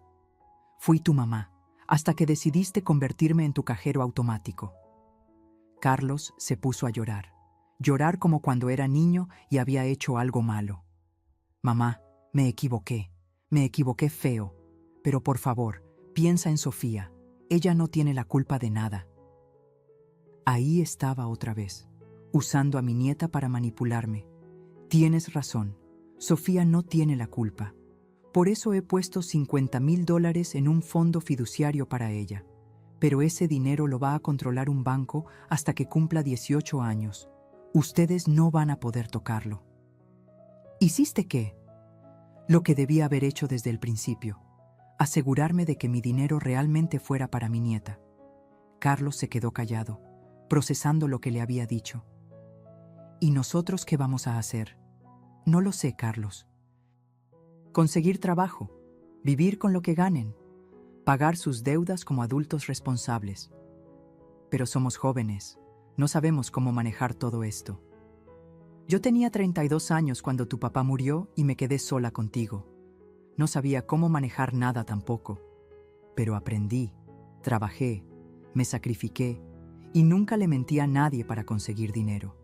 Fui tu mamá, hasta que decidiste convertirme en tu cajero automático». Carlos se puso a llorar. Llorar como cuando era niño y había hecho algo malo. «Mamá, me equivoqué feo, pero por favor, piensa en Sofía. Ella no tiene la culpa de nada». Ahí estaba otra vez, usando a mi nieta para manipularme. «Tienes razón, Sofía no tiene la culpa. Por eso he puesto $50,000 en un fondo fiduciario para ella. Pero ese dinero lo va a controlar un banco hasta que cumpla 18 años. Ustedes no van a poder tocarlo». ¿Hiciste qué? Lo que debía haber hecho desde el principio, asegurarme de que mi dinero realmente fuera para mi nieta. Carlos se quedó callado, procesando lo que le había dicho. ¿Y nosotros qué vamos a hacer? No lo sé, Carlos. Conseguir trabajo, vivir con lo que ganen, pagar sus deudas como adultos responsables. Pero somos jóvenes, no sabemos cómo manejar todo esto. Yo tenía 32 años cuando tu papá murió y me quedé sola contigo. No sabía cómo manejar nada tampoco. Pero aprendí, trabajé, me sacrifiqué y nunca le mentí a nadie para conseguir dinero.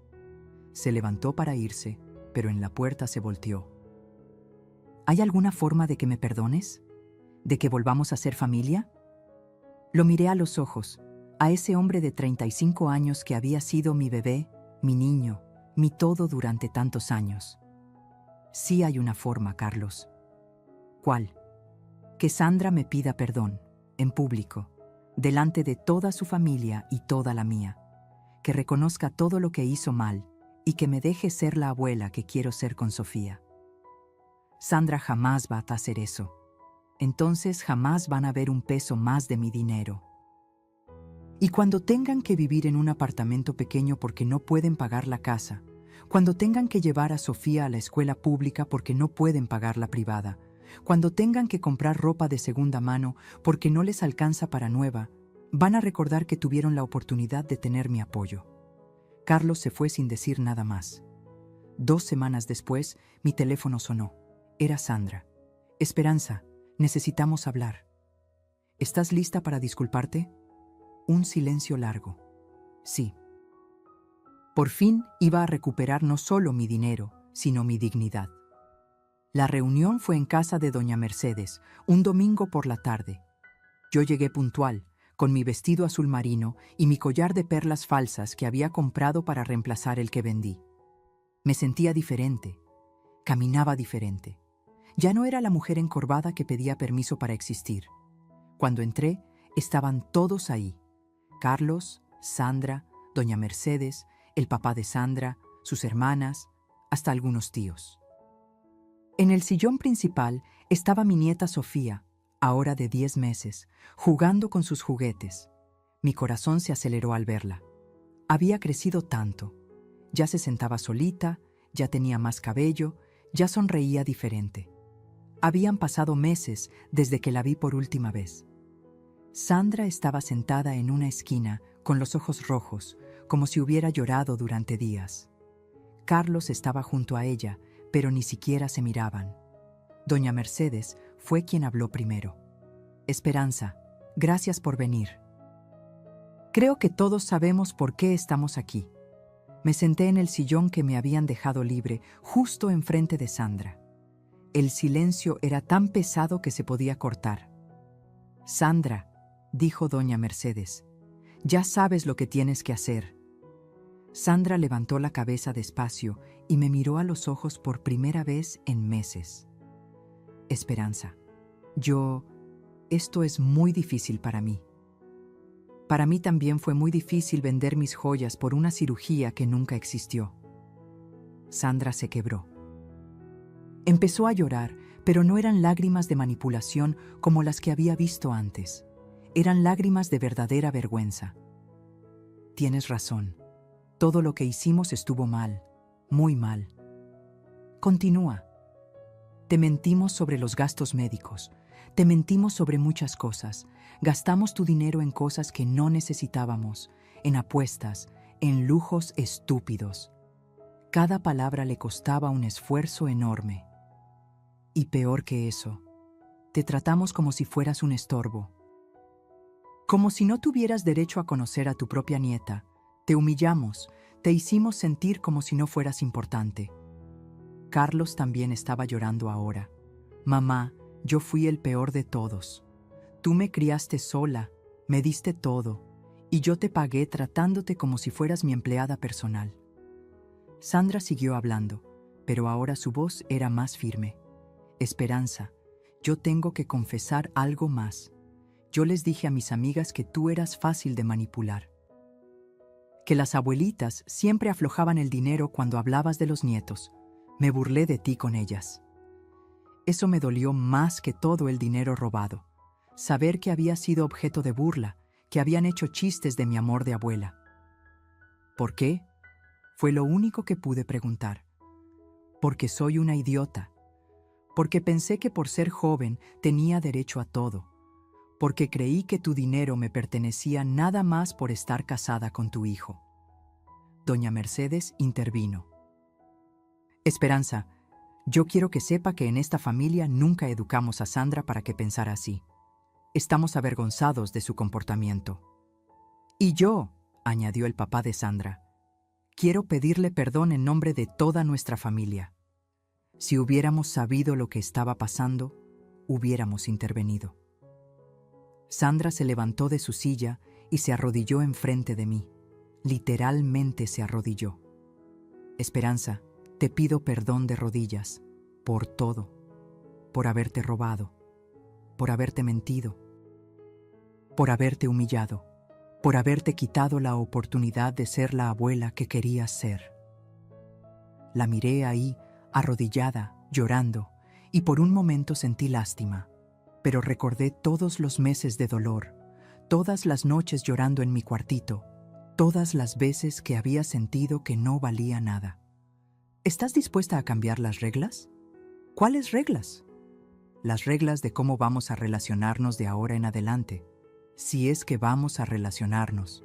Se levantó para irse, pero en la puerta se volteó. ¿Hay alguna forma de que me perdones? ¿De que volvamos a ser familia? Lo miré a los ojos, a ese hombre de 35 años que había sido mi bebé, mi niño, mi todo durante tantos años. Sí hay una forma, Carlos. ¿Cuál? Que Sandra me pida perdón, en público, delante de toda su familia y toda la mía. Que reconozca todo lo que hizo mal y que me deje ser la abuela que quiero ser con Sofía. Sandra jamás va a hacer eso. Entonces jamás van a ver un peso más de mi dinero. Y cuando tengan que vivir en un apartamento pequeño porque no pueden pagar la casa, cuando tengan que llevar a Sofía a la escuela pública porque no pueden pagar la privada, cuando tengan que comprar ropa de segunda mano porque no les alcanza para nueva, van a recordar que tuvieron la oportunidad de tener mi apoyo. Carlos se fue sin decir nada más. 2 semanas después, mi teléfono sonó. Era Sandra. «Esperanza, necesitamos hablar. ¿Estás lista para disculparte?» Un silencio largo. Sí. Por fin iba a recuperar no solo mi dinero, sino mi dignidad. La reunión fue en casa de doña Mercedes, un domingo por la tarde. Yo llegué puntual, con mi vestido azul marino y mi collar de perlas falsas que había comprado para reemplazar el que vendí. Me sentía diferente, caminaba diferente. Ya no era la mujer encorvada que pedía permiso para existir. Cuando entré, estaban todos ahí. Carlos, Sandra, doña Mercedes, el papá de Sandra, sus hermanas, hasta algunos tíos. En el sillón principal estaba mi nieta Sofía, ahora de 10 meses, jugando con sus juguetes. Mi corazón se aceleró al verla. Había crecido tanto. Ya se sentaba solita, ya tenía más cabello, ya sonreía diferente. Habían pasado meses desde que la vi por última vez. Sandra estaba sentada en una esquina, con los ojos rojos, como si hubiera llorado durante días. Carlos estaba junto a ella, pero ni siquiera se miraban. Doña Mercedes fue quien habló primero. Esperanza, gracias por venir. Creo que todos sabemos por qué estamos aquí. Me senté en el sillón que me habían dejado libre, justo enfrente de Sandra. El silencio era tan pesado que se podía cortar. Sandra, dijo doña Mercedes, ya sabes lo que tienes que hacer. Sandra levantó la cabeza despacio y me miró a los ojos por primera vez en meses. Esperanza, esto es muy difícil para mí. Para mí también fue muy difícil vender mis joyas por una cirugía que nunca existió. Sandra se quebró. Empezó a llorar, pero no eran lágrimas de manipulación como las que había visto antes. Eran lágrimas de verdadera vergüenza. Tienes razón. Todo lo que hicimos estuvo mal, muy mal. Continúa. Te mentimos sobre los gastos médicos. Te mentimos sobre muchas cosas. Gastamos tu dinero en cosas que no necesitábamos, en apuestas, en lujos estúpidos. Cada palabra le costaba un esfuerzo enorme. Y peor que eso, te tratamos como si fueras un estorbo. Como si no tuvieras derecho a conocer a tu propia nieta. Te humillamos, te hicimos sentir como si no fueras importante. Carlos también estaba llorando ahora. Mamá, yo fui el peor de todos. Tú me criaste sola, me diste todo, y yo te pagué tratándote como si fueras mi empleada personal. Sandra siguió hablando, pero ahora su voz era más firme. Esperanza, yo tengo que confesar algo más. Yo les dije a mis amigas que tú eras fácil de manipular. Que las abuelitas siempre aflojaban el dinero cuando hablabas de los nietos. Me burlé de ti con ellas. Eso me dolió más que todo el dinero robado. Saber que había sido objeto de burla, que habían hecho chistes de mi amor de abuela. ¿Por qué? Fue lo único que pude preguntar. Porque soy una idiota. Porque pensé que por ser joven tenía derecho a todo. Porque creí que tu dinero me pertenecía nada más por estar casada con tu hijo. Doña Mercedes intervino. Esperanza, yo quiero que sepa que en esta familia nunca educamos a Sandra para que pensara así. Estamos avergonzados de su comportamiento. Y yo, añadió el papá de Sandra, quiero pedirle perdón en nombre de toda nuestra familia. Si hubiéramos sabido lo que estaba pasando, hubiéramos intervenido. Sandra se levantó de su silla y se arrodilló enfrente de mí. Literalmente se arrodilló. Esperanza, te pido perdón de rodillas, por todo, por haberte robado, por haberte mentido, por haberte humillado, por haberte quitado la oportunidad de ser la abuela que querías ser. La miré ahí, arrodillada, llorando, y por un momento sentí lástima, pero recordé todos los meses de dolor, todas las noches llorando en mi cuartito, todas las veces que había sentido que no valía nada. ¿Estás dispuesta a cambiar las reglas? ¿Cuáles reglas? Las reglas de cómo vamos a relacionarnos de ahora en adelante, si es que vamos a relacionarnos.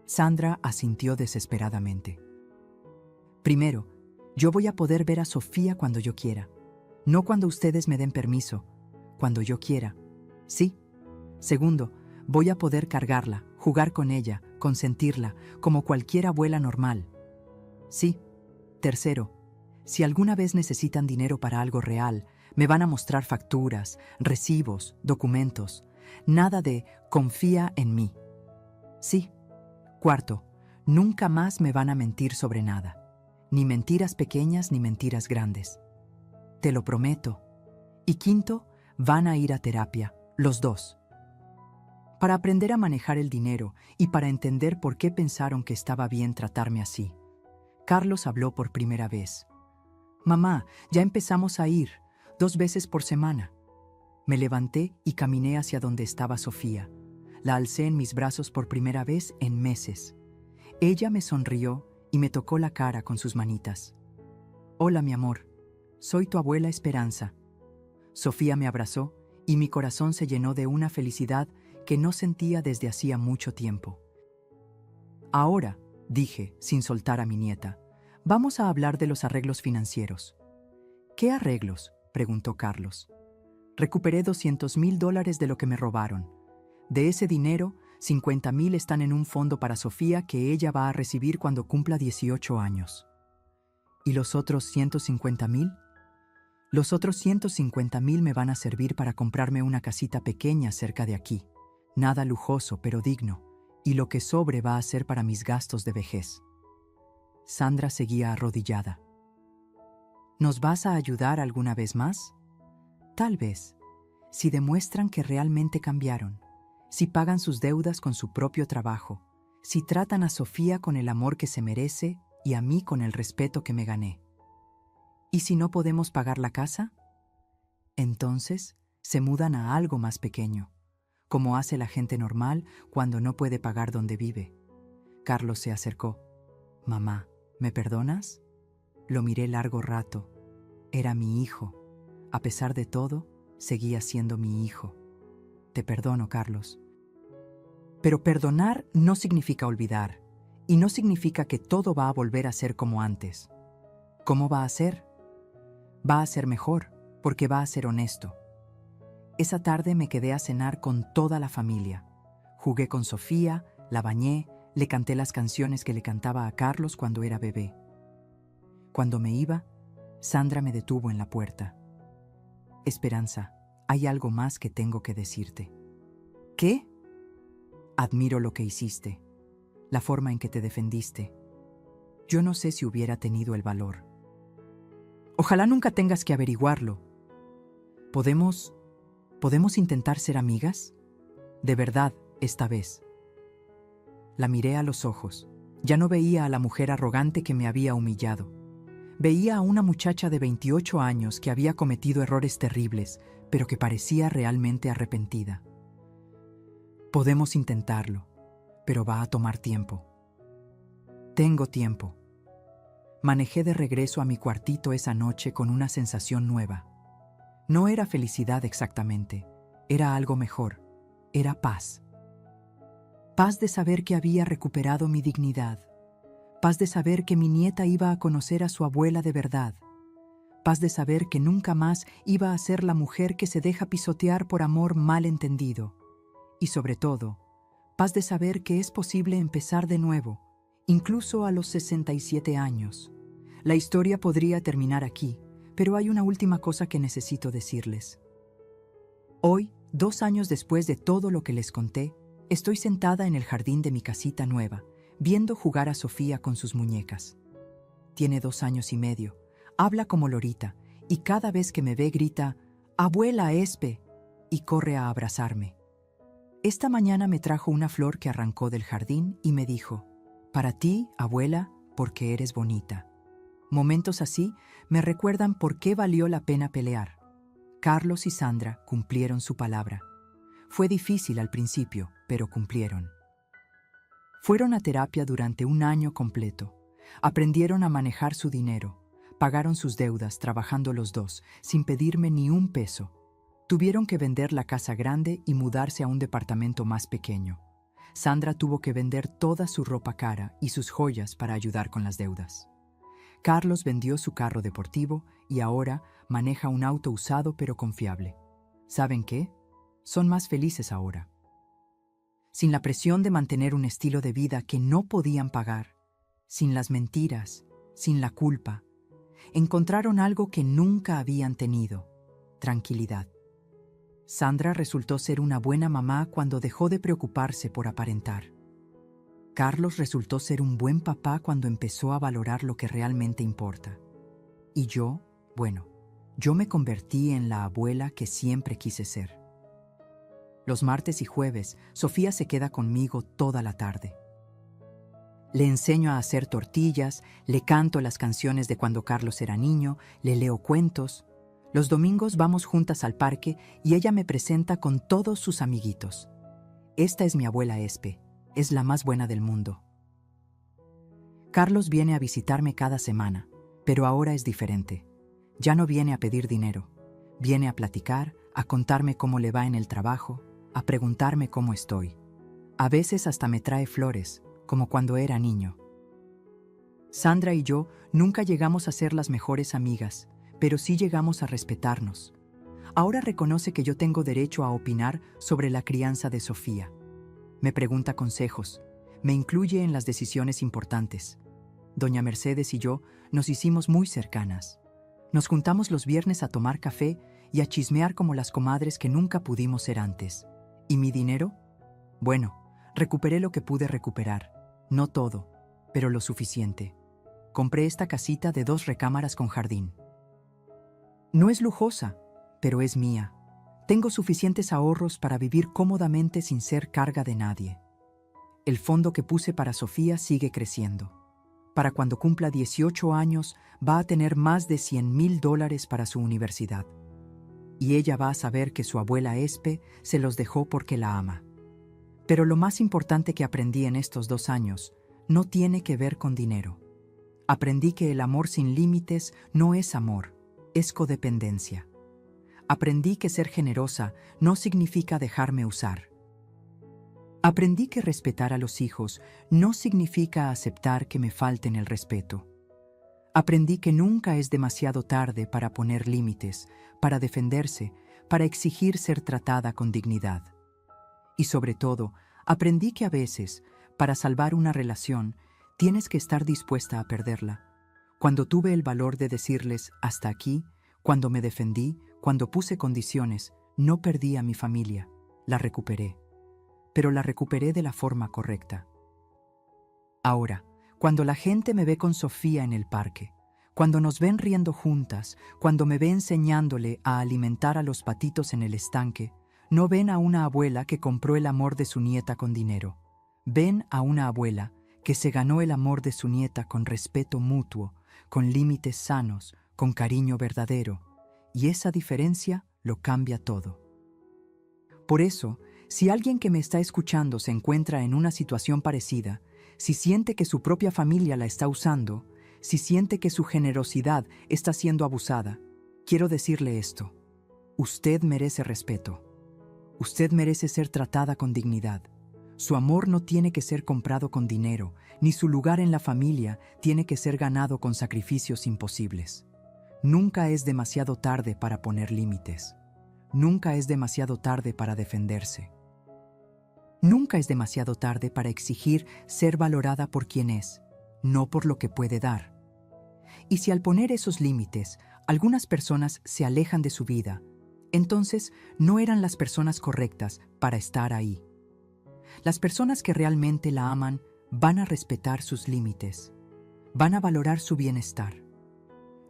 Sandra asintió desesperadamente. Primero, yo voy a poder ver a Sofía cuando yo quiera, no cuando ustedes me den permiso, cuando yo quiera. Sí. Segundo, voy a poder cargarla, jugar con ella, consentirla, como cualquier abuela normal. Sí. Tercero, si alguna vez necesitan dinero para algo real, me van a mostrar facturas, recibos, documentos. Nada de confía en mí. Sí. Cuarto, nunca más me van a mentir sobre nada. Ni mentiras pequeñas ni mentiras grandes. Te lo prometo. Y quinto, van a ir a terapia, los dos. Para aprender a manejar el dinero y para entender por qué pensaron que estaba bien tratarme así. Carlos habló por primera vez. Mamá, ya empezamos a ir, 2 veces por semana. Me levanté y caminé hacia donde estaba Sofía. La alcé en mis brazos por primera vez en meses. Ella me sonrió y me tocó la cara con sus manitas. Hola, mi amor. Soy tu abuela Esperanza. Sofía me abrazó y mi corazón se llenó de una felicidad que no sentía desde hacía mucho tiempo. Ahora, dije, sin soltar a mi nieta, vamos a hablar de los arreglos financieros. ¿Qué arreglos?, preguntó Carlos. Recuperé $200,000 de lo que me robaron. De ese dinero, 50,000 están en un fondo para Sofía que ella va a recibir cuando cumpla 18 años. ¿Y los otros 150,000? Los otros 150,000 me van a servir para comprarme una casita pequeña cerca de aquí. Nada lujoso, pero digno. Y lo que sobre va a ser para mis gastos de vejez. Sandra seguía arrodillada. ¿Nos vas a ayudar alguna vez más? Tal vez, si demuestran que realmente cambiaron, si pagan sus deudas con su propio trabajo, si tratan a Sofía con el amor que se merece y a mí con el respeto que me gané. ¿Y si no podemos pagar la casa? Entonces, se mudan a algo más pequeño, como hace la gente normal cuando no puede pagar donde vive. Carlos se acercó. Mamá, ¿me perdonas? Lo miré largo rato. Era mi hijo. A pesar de todo, seguía siendo mi hijo. Te perdono, Carlos. Pero perdonar no significa olvidar, y no significa que todo va a volver a ser como antes. ¿Cómo va a ser? Va a ser mejor, porque va a ser honesto. Esa tarde me quedé a cenar con toda la familia. Jugué con Sofía, la bañé, le canté las canciones que le cantaba a Carlos cuando era bebé. Cuando me iba, Sandra me detuvo en la puerta. Esperanza, hay algo más que tengo que decirte. ¿Qué? Admiro lo que hiciste, la forma en que te defendiste. Yo no sé si hubiera tenido el valor. Ojalá nunca tengas que averiguarlo. ¿Podemos intentar ser amigas? De verdad, esta vez. La miré a los ojos. Ya no veía a la mujer arrogante que me había humillado. Veía a una muchacha de 28 años que había cometido errores terribles, pero que parecía realmente arrepentida. Podemos intentarlo, pero va a tomar tiempo. Tengo tiempo. Manejé de regreso a mi cuartito esa noche con una sensación nueva. No era felicidad exactamente, era algo mejor, era paz. Paz de saber que había recuperado mi dignidad. Paz de saber que mi nieta iba a conocer a su abuela de verdad. Paz de saber que nunca más iba a ser la mujer que se deja pisotear por amor mal entendido. Y sobre todo, paz de saber que es posible empezar de nuevo, incluso a los 67 años. La historia podría terminar aquí, pero hay una última cosa que necesito decirles. Hoy, 2 años después de todo lo que les conté, estoy sentada en el jardín de mi casita nueva, viendo jugar a Sofía con sus muñecas. Tiene 2 años y medio, habla como lorita, y cada vez que me ve grita, «¡Abuela Espe!» y corre a abrazarme. Esta mañana me trajo una flor que arrancó del jardín y me dijo, «Para ti, abuela, porque eres bonita». Momentos así me recuerdan por qué valió la pena pelear. Carlos y Sandra cumplieron su palabra. Fue difícil al principio, pero cumplieron. Fueron a terapia durante 1 año completo. Aprendieron a manejar su dinero. Pagaron sus deudas trabajando los dos, sin pedirme ni un peso. Tuvieron que vender la casa grande y mudarse a un departamento más pequeño. Sandra tuvo que vender toda su ropa cara y sus joyas para ayudar con las deudas. Carlos vendió su carro deportivo y ahora maneja un auto usado pero confiable. ¿Saben qué? Son más felices ahora. Sin la presión de mantener un estilo de vida que no podían pagar, sin las mentiras, sin la culpa, encontraron algo que nunca habían tenido: tranquilidad. Sandra resultó ser una buena mamá cuando dejó de preocuparse por aparentar. Carlos resultó ser un buen papá cuando empezó a valorar lo que realmente importa. Y yo me convertí en la abuela que siempre quise ser. Los martes y jueves, Sofía se queda conmigo toda la tarde. Le enseño a hacer tortillas, le canto las canciones de cuando Carlos era niño, le leo cuentos. Los domingos vamos juntas al parque y ella me presenta con todos sus amiguitos. Esta es mi abuela Espe, es la más buena del mundo. Carlos viene a visitarme cada semana, pero ahora es diferente. Ya no viene a pedir dinero, viene a platicar, a contarme cómo le va en el trabajo, a preguntarme cómo estoy. A veces hasta me trae flores, como cuando era niño. Sandra y yo nunca llegamos a ser las mejores amigas, pero sí llegamos a respetarnos. Ahora reconoce que yo tengo derecho a opinar sobre la crianza de Sofía. Me pregunta consejos, me incluye en las decisiones importantes. Doña Mercedes y yo nos hicimos muy cercanas. Nos juntamos los viernes a tomar café y a chismear como las comadres que nunca pudimos ser antes. ¿Y mi dinero? Bueno, recuperé lo que pude recuperar. No todo, pero lo suficiente. Compré esta casita de 2 recámaras con jardín. No es lujosa, pero es mía. Tengo suficientes ahorros para vivir cómodamente sin ser carga de nadie. El fondo que puse para Sofía sigue creciendo. Para cuando cumpla 18 años, va a tener más de $100,000 para su universidad. Y ella va a saber que su abuela Espe se los dejó porque la ama. Pero lo más importante que aprendí en estos 2 años no tiene que ver con dinero. Aprendí que el amor sin límites no es amor, es codependencia. Aprendí que ser generosa no significa dejarme usar. Aprendí que respetar a los hijos no significa aceptar que me falten el respeto. Aprendí que nunca es demasiado tarde para poner límites, para defenderse, para exigir ser tratada con dignidad. Y sobre todo, aprendí que a veces, para salvar una relación, tienes que estar dispuesta a perderla. Cuando tuve el valor de decirles hasta aquí, cuando me defendí, cuando puse condiciones, no perdí a mi familia, la recuperé. Pero la recuperé de la forma correcta. Ahora, cuando la gente me ve con Sofía en el parque, cuando nos ven riendo juntas, cuando me ve enseñándole a alimentar a los patitos en el estanque, no ven a una abuela que compró el amor de su nieta con dinero. Ven a una abuela que se ganó el amor de su nieta con respeto mutuo, con límites sanos, con cariño verdadero. Y esa diferencia lo cambia todo. Por eso, si alguien que me está escuchando se encuentra en una situación parecida, si siente que su propia familia la está usando, si siente que su generosidad está siendo abusada, quiero decirle esto: usted merece respeto. Usted merece ser tratada con dignidad. Su amor no tiene que ser comprado con dinero, ni su lugar en la familia tiene que ser ganado con sacrificios imposibles. Nunca es demasiado tarde para poner límites. Nunca es demasiado tarde para defenderse. Nunca es demasiado tarde para exigir ser valorada por quien es, no por lo que puede dar. Y si al poner esos límites, algunas personas se alejan de su vida, entonces no eran las personas correctas para estar ahí. Las personas que realmente la aman van a respetar sus límites, van a valorar su bienestar.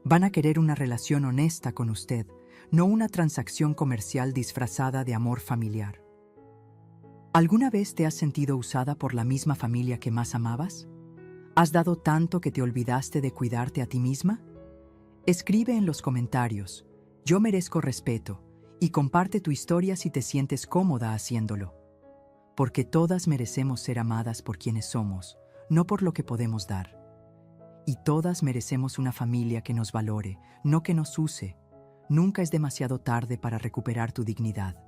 Van a querer una relación honesta con usted, no una transacción comercial disfrazada de amor familiar. ¿Alguna vez te has sentido usada por la misma familia que más amabas? ¿Has dado tanto que te olvidaste de cuidarte a ti misma? Escribe en los comentarios: yo merezco respeto, y comparte tu historia si te sientes cómoda haciéndolo. Porque todas merecemos ser amadas por quienes somos, no por lo que podemos dar. Y todas merecemos una familia que nos valore, no que nos use. Nunca es demasiado tarde para recuperar tu dignidad.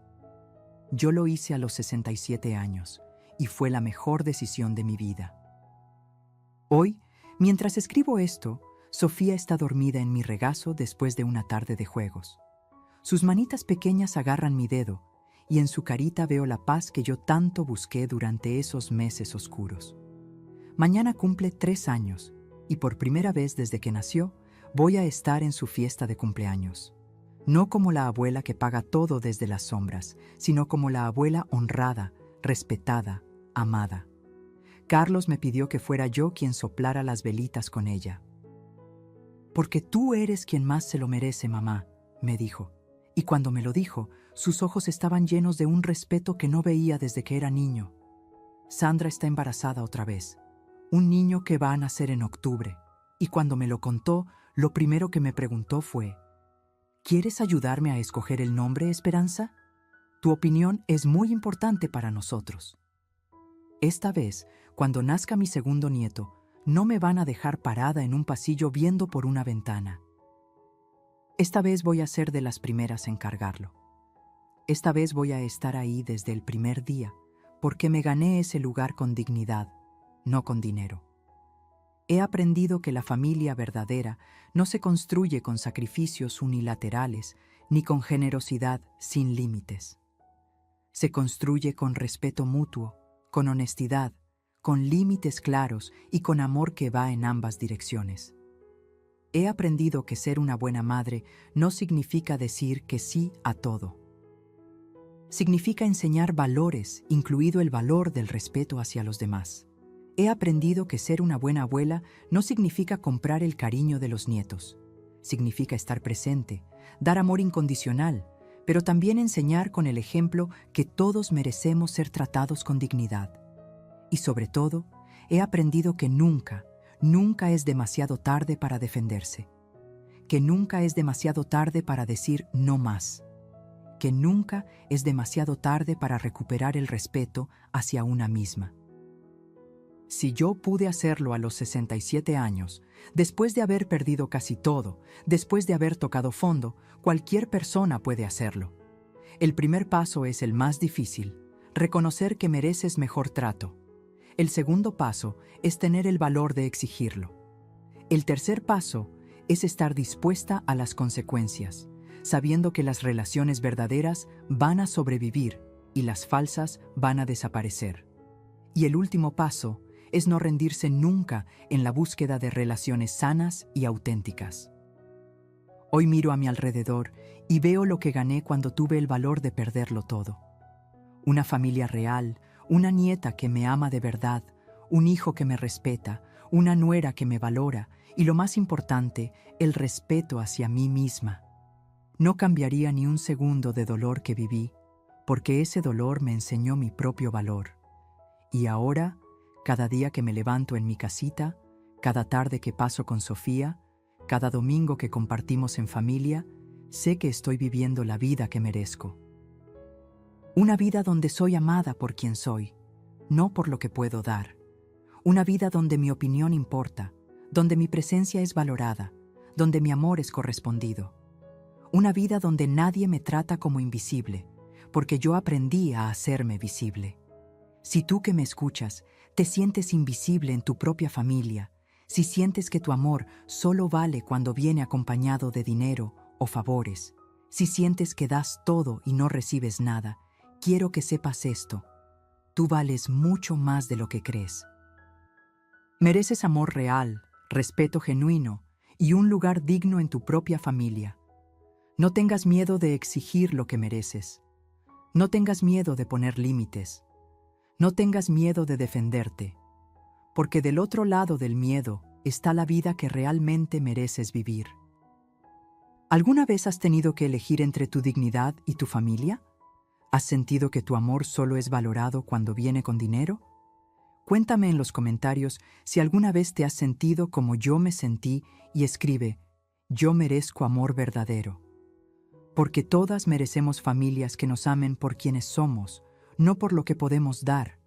Yo lo hice a los 67 años y fue la mejor decisión de mi vida. Hoy, mientras escribo esto, Sofía está dormida en mi regazo después de una tarde de juegos. Sus manitas pequeñas agarran mi dedo y en su carita veo la paz que yo tanto busqué durante esos meses oscuros. Mañana cumple 3 años y por primera vez desde que nació voy a estar en su fiesta de cumpleaños. No como la abuela que paga todo desde las sombras, sino como la abuela honrada, respetada, amada. Carlos me pidió que fuera yo quien soplara las velitas con ella. Porque tú eres quien más se lo merece, mamá, me dijo. Y cuando me lo dijo, sus ojos estaban llenos de un respeto que no veía desde que era niño. Sandra está embarazada otra vez. Un niño que va a nacer en octubre. Y cuando me lo contó, lo primero que me preguntó fue: ¿quieres ayudarme a escoger el nombre, Esperanza? Tu opinión es muy importante para nosotros. Esta vez, cuando nazca mi segundo nieto, no me van a dejar parada en un pasillo viendo por una ventana. Esta vez voy a ser de las primeras en cargarlo. Esta vez voy a estar ahí desde el primer día, porque me gané ese lugar con dignidad, no con dinero. He aprendido que la familia verdadera no se construye con sacrificios unilaterales ni con generosidad sin límites. Se construye con respeto mutuo, con honestidad, con límites claros y con amor que va en ambas direcciones. He aprendido que ser una buena madre no significa decir que sí a todo. Significa enseñar valores, incluido el valor del respeto hacia los demás. He aprendido que ser una buena abuela no significa comprar el cariño de los nietos. Significa estar presente, dar amor incondicional, pero también enseñar con el ejemplo que todos merecemos ser tratados con dignidad. Y sobre todo, he aprendido que nunca es demasiado tarde para defenderse. Que nunca es demasiado tarde para decir no más. Que nunca es demasiado tarde para recuperar el respeto hacia una misma. Si yo pude hacerlo a los 67 años, después de haber perdido casi todo, después de haber tocado fondo, cualquier persona puede hacerlo. El primer paso es el más difícil, reconocer que mereces mejor trato. El segundo paso es tener el valor de exigirlo. El tercer paso es estar dispuesta a las consecuencias, sabiendo que las relaciones verdaderas van a sobrevivir y las falsas van a desaparecer. Y el último paso es no rendirse nunca en la búsqueda de relaciones sanas y auténticas. Hoy miro a mi alrededor y veo lo que gané cuando tuve el valor de perderlo todo. Una familia real, una nieta que me ama de verdad, un hijo que me respeta, una nuera que me valora y, lo más importante, el respeto hacia mí misma. No cambiaría ni un segundo de dolor que viví, porque ese dolor me enseñó mi propio valor. Y ahora, cada día que me levanto en mi casita, cada tarde que paso con Sofía, cada domingo que compartimos en familia, sé que estoy viviendo la vida que merezco. Una vida donde soy amada por quien soy, no por lo que puedo dar. Una vida donde mi opinión importa, donde mi presencia es valorada, donde mi amor es correspondido. Una vida donde nadie me trata como invisible, porque yo aprendí a hacerme visible. Si tú que me escuchas te sientes invisible en tu propia familia, si sientes que tu amor solo vale cuando viene acompañado de dinero o favores, si sientes que das todo y no recibes nada, quiero que sepas esto: tú vales mucho más de lo que crees. Mereces amor real, respeto genuino y un lugar digno en tu propia familia. No tengas miedo de exigir lo que mereces. No tengas miedo de poner límites. No tengas miedo de defenderte, porque del otro lado del miedo está la vida que realmente mereces vivir. ¿Alguna vez has tenido que elegir entre tu dignidad y tu familia? ¿Has sentido que tu amor solo es valorado cuando viene con dinero? Cuéntame en los comentarios si alguna vez te has sentido como yo me sentí y escribe: yo merezco amor verdadero. Porque todas merecemos familias que nos amen por quienes somos, no por lo que podemos dar.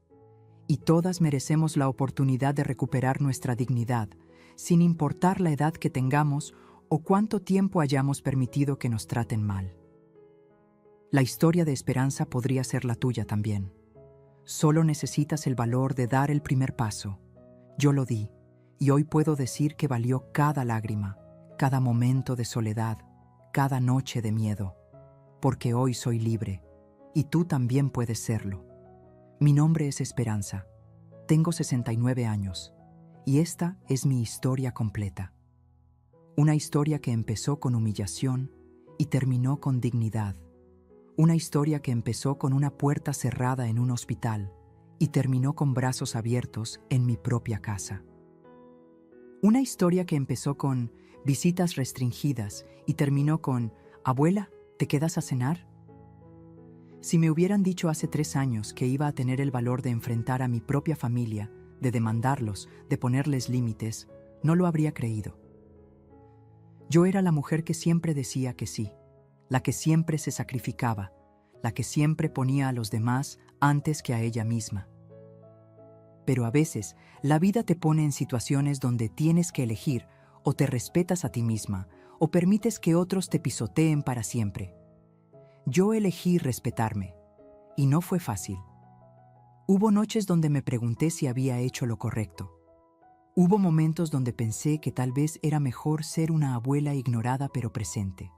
Y todas merecemos la oportunidad de recuperar nuestra dignidad, sin importar la edad que tengamos o cuánto tiempo hayamos permitido que nos traten mal. La historia de esperanza podría ser la tuya también. Solo necesitas el valor de dar el primer paso. Yo lo di, y hoy puedo decir que valió cada lágrima, cada momento de soledad, cada noche de miedo, porque hoy soy libre. Y tú también puedes serlo. Mi nombre es Esperanza. Tengo 69 años. Y esta es mi historia completa. Una historia que empezó con humillación y terminó con dignidad. Una historia que empezó con una puerta cerrada en un hospital y terminó con brazos abiertos en mi propia casa. Una historia que empezó con visitas restringidas y terminó con: abuela, ¿te quedas a cenar? Si me hubieran dicho hace 3 años que iba a tener el valor de enfrentar a mi propia familia, de demandarlos, de ponerles límites, no lo habría creído. Yo era la mujer que siempre decía que sí, la que siempre se sacrificaba, la que siempre ponía a los demás antes que a ella misma. Pero a veces, la vida te pone en situaciones donde tienes que elegir: o te respetas a ti misma, o permites que otros te pisoteen para siempre. Yo elegí respetarme, y no fue fácil. Hubo noches donde me pregunté si había hecho lo correcto. Hubo momentos donde pensé que tal vez era mejor ser una abuela ignorada pero presente,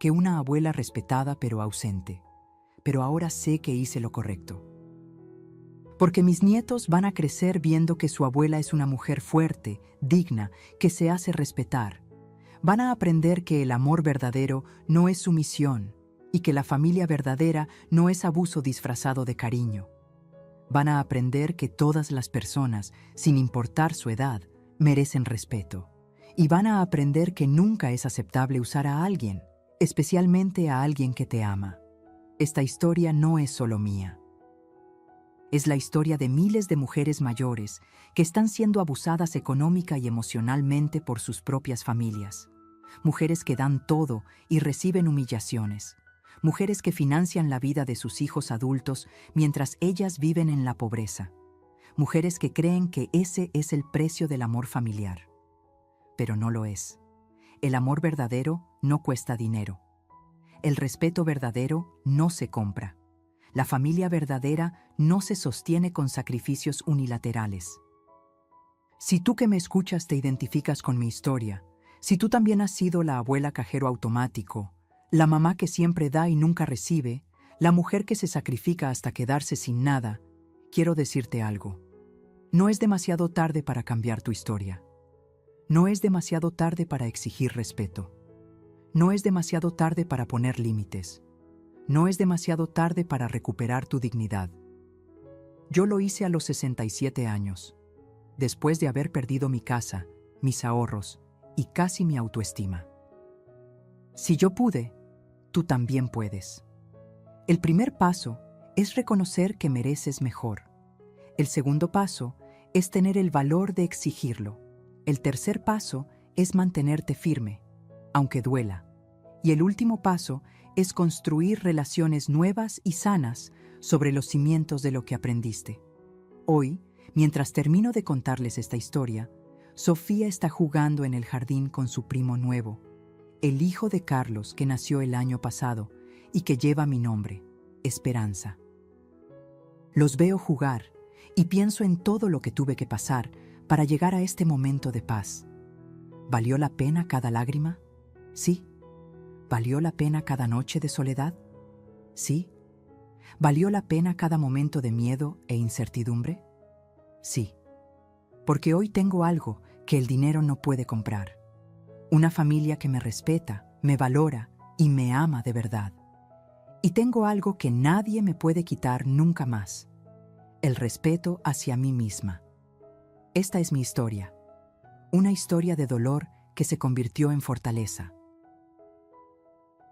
que una abuela respetada pero ausente. Pero ahora sé que hice lo correcto. Porque mis nietos van a crecer viendo que su abuela es una mujer fuerte, digna, que se hace respetar. Van a aprender que el amor verdadero no es sumisión y que la familia verdadera no es abuso disfrazado de cariño. Van a aprender que todas las personas, sin importar su edad, merecen respeto. Y van a aprender que nunca es aceptable usar a alguien, especialmente a alguien que te ama. Esta historia no es solo mía. Es la historia de miles de mujeres mayores que están siendo abusadas económica y emocionalmente por sus propias familias. Mujeres que dan todo y reciben humillaciones. Mujeres que financian la vida de sus hijos adultos mientras ellas viven en la pobreza. Mujeres que creen que ese es el precio del amor familiar. Pero no lo es. El amor verdadero no cuesta dinero. El respeto verdadero no se compra. La familia verdadera no se sostiene con sacrificios unilaterales. Si tú que me escuchas te identificas con mi historia, si tú también has sido la abuela cajero automático, la mamá que siempre da y nunca recibe, la mujer que se sacrifica hasta quedarse sin nada, quiero decirte algo. No es demasiado tarde para cambiar tu historia. No es demasiado tarde para exigir respeto. No es demasiado tarde para poner límites. No es demasiado tarde para recuperar tu dignidad. Yo lo hice a los 67 años, después de haber perdido mi casa, mis ahorros y casi mi autoestima. Si yo pude, tú también puedes. El primer paso es reconocer que mereces mejor. El segundo paso es tener el valor de exigirlo. El tercer paso es mantenerte firme, aunque duela. Y el último paso es construir relaciones nuevas y sanas sobre los cimientos de lo que aprendiste. Hoy, mientras termino de contarles esta historia, Sofía está jugando en el jardín con su primo nuevo, el hijo de Carlos que nació el año pasado y que lleva mi nombre, Esperanza. Los veo jugar y pienso en todo lo que tuve que pasar para llegar a este momento de paz. ¿Valió la pena cada lágrima? Sí. ¿Valió la pena cada noche de soledad? Sí. ¿Valió la pena cada momento de miedo e incertidumbre? Sí. Porque hoy tengo algo que el dinero no puede comprar. Una familia que me respeta, me valora y me ama de verdad. Y tengo algo que nadie me puede quitar nunca más: el respeto hacia mí misma. Esta es mi historia. Una historia de dolor que se convirtió en fortaleza.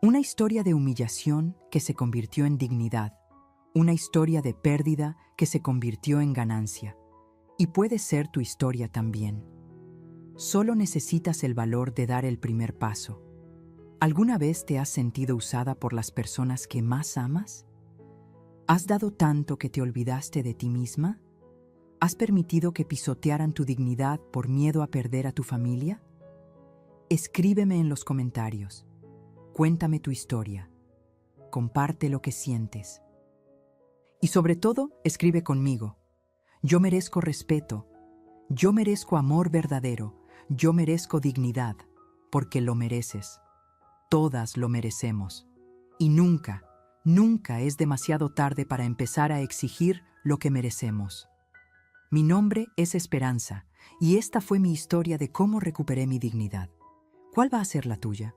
Una historia de humillación que se convirtió en dignidad. Una historia de pérdida que se convirtió en ganancia. Y puede ser tu historia también. Solo necesitas el valor de dar el primer paso. ¿Alguna vez te has sentido usada por las personas que más amas? ¿Has dado tanto que te olvidaste de ti misma? ¿Has permitido que pisotearan tu dignidad por miedo a perder a tu familia? Escríbeme en los comentarios. Cuéntame tu historia. Comparte lo que sientes. Y sobre todo, escribe conmigo. Yo merezco respeto. Yo merezco amor verdadero. Yo merezco dignidad, porque lo mereces. Todas lo merecemos. Y nunca, nunca es demasiado tarde para empezar a exigir lo que merecemos. Mi nombre es Esperanza, y esta fue mi historia de cómo recuperé mi dignidad. ¿Cuál va a ser la tuya?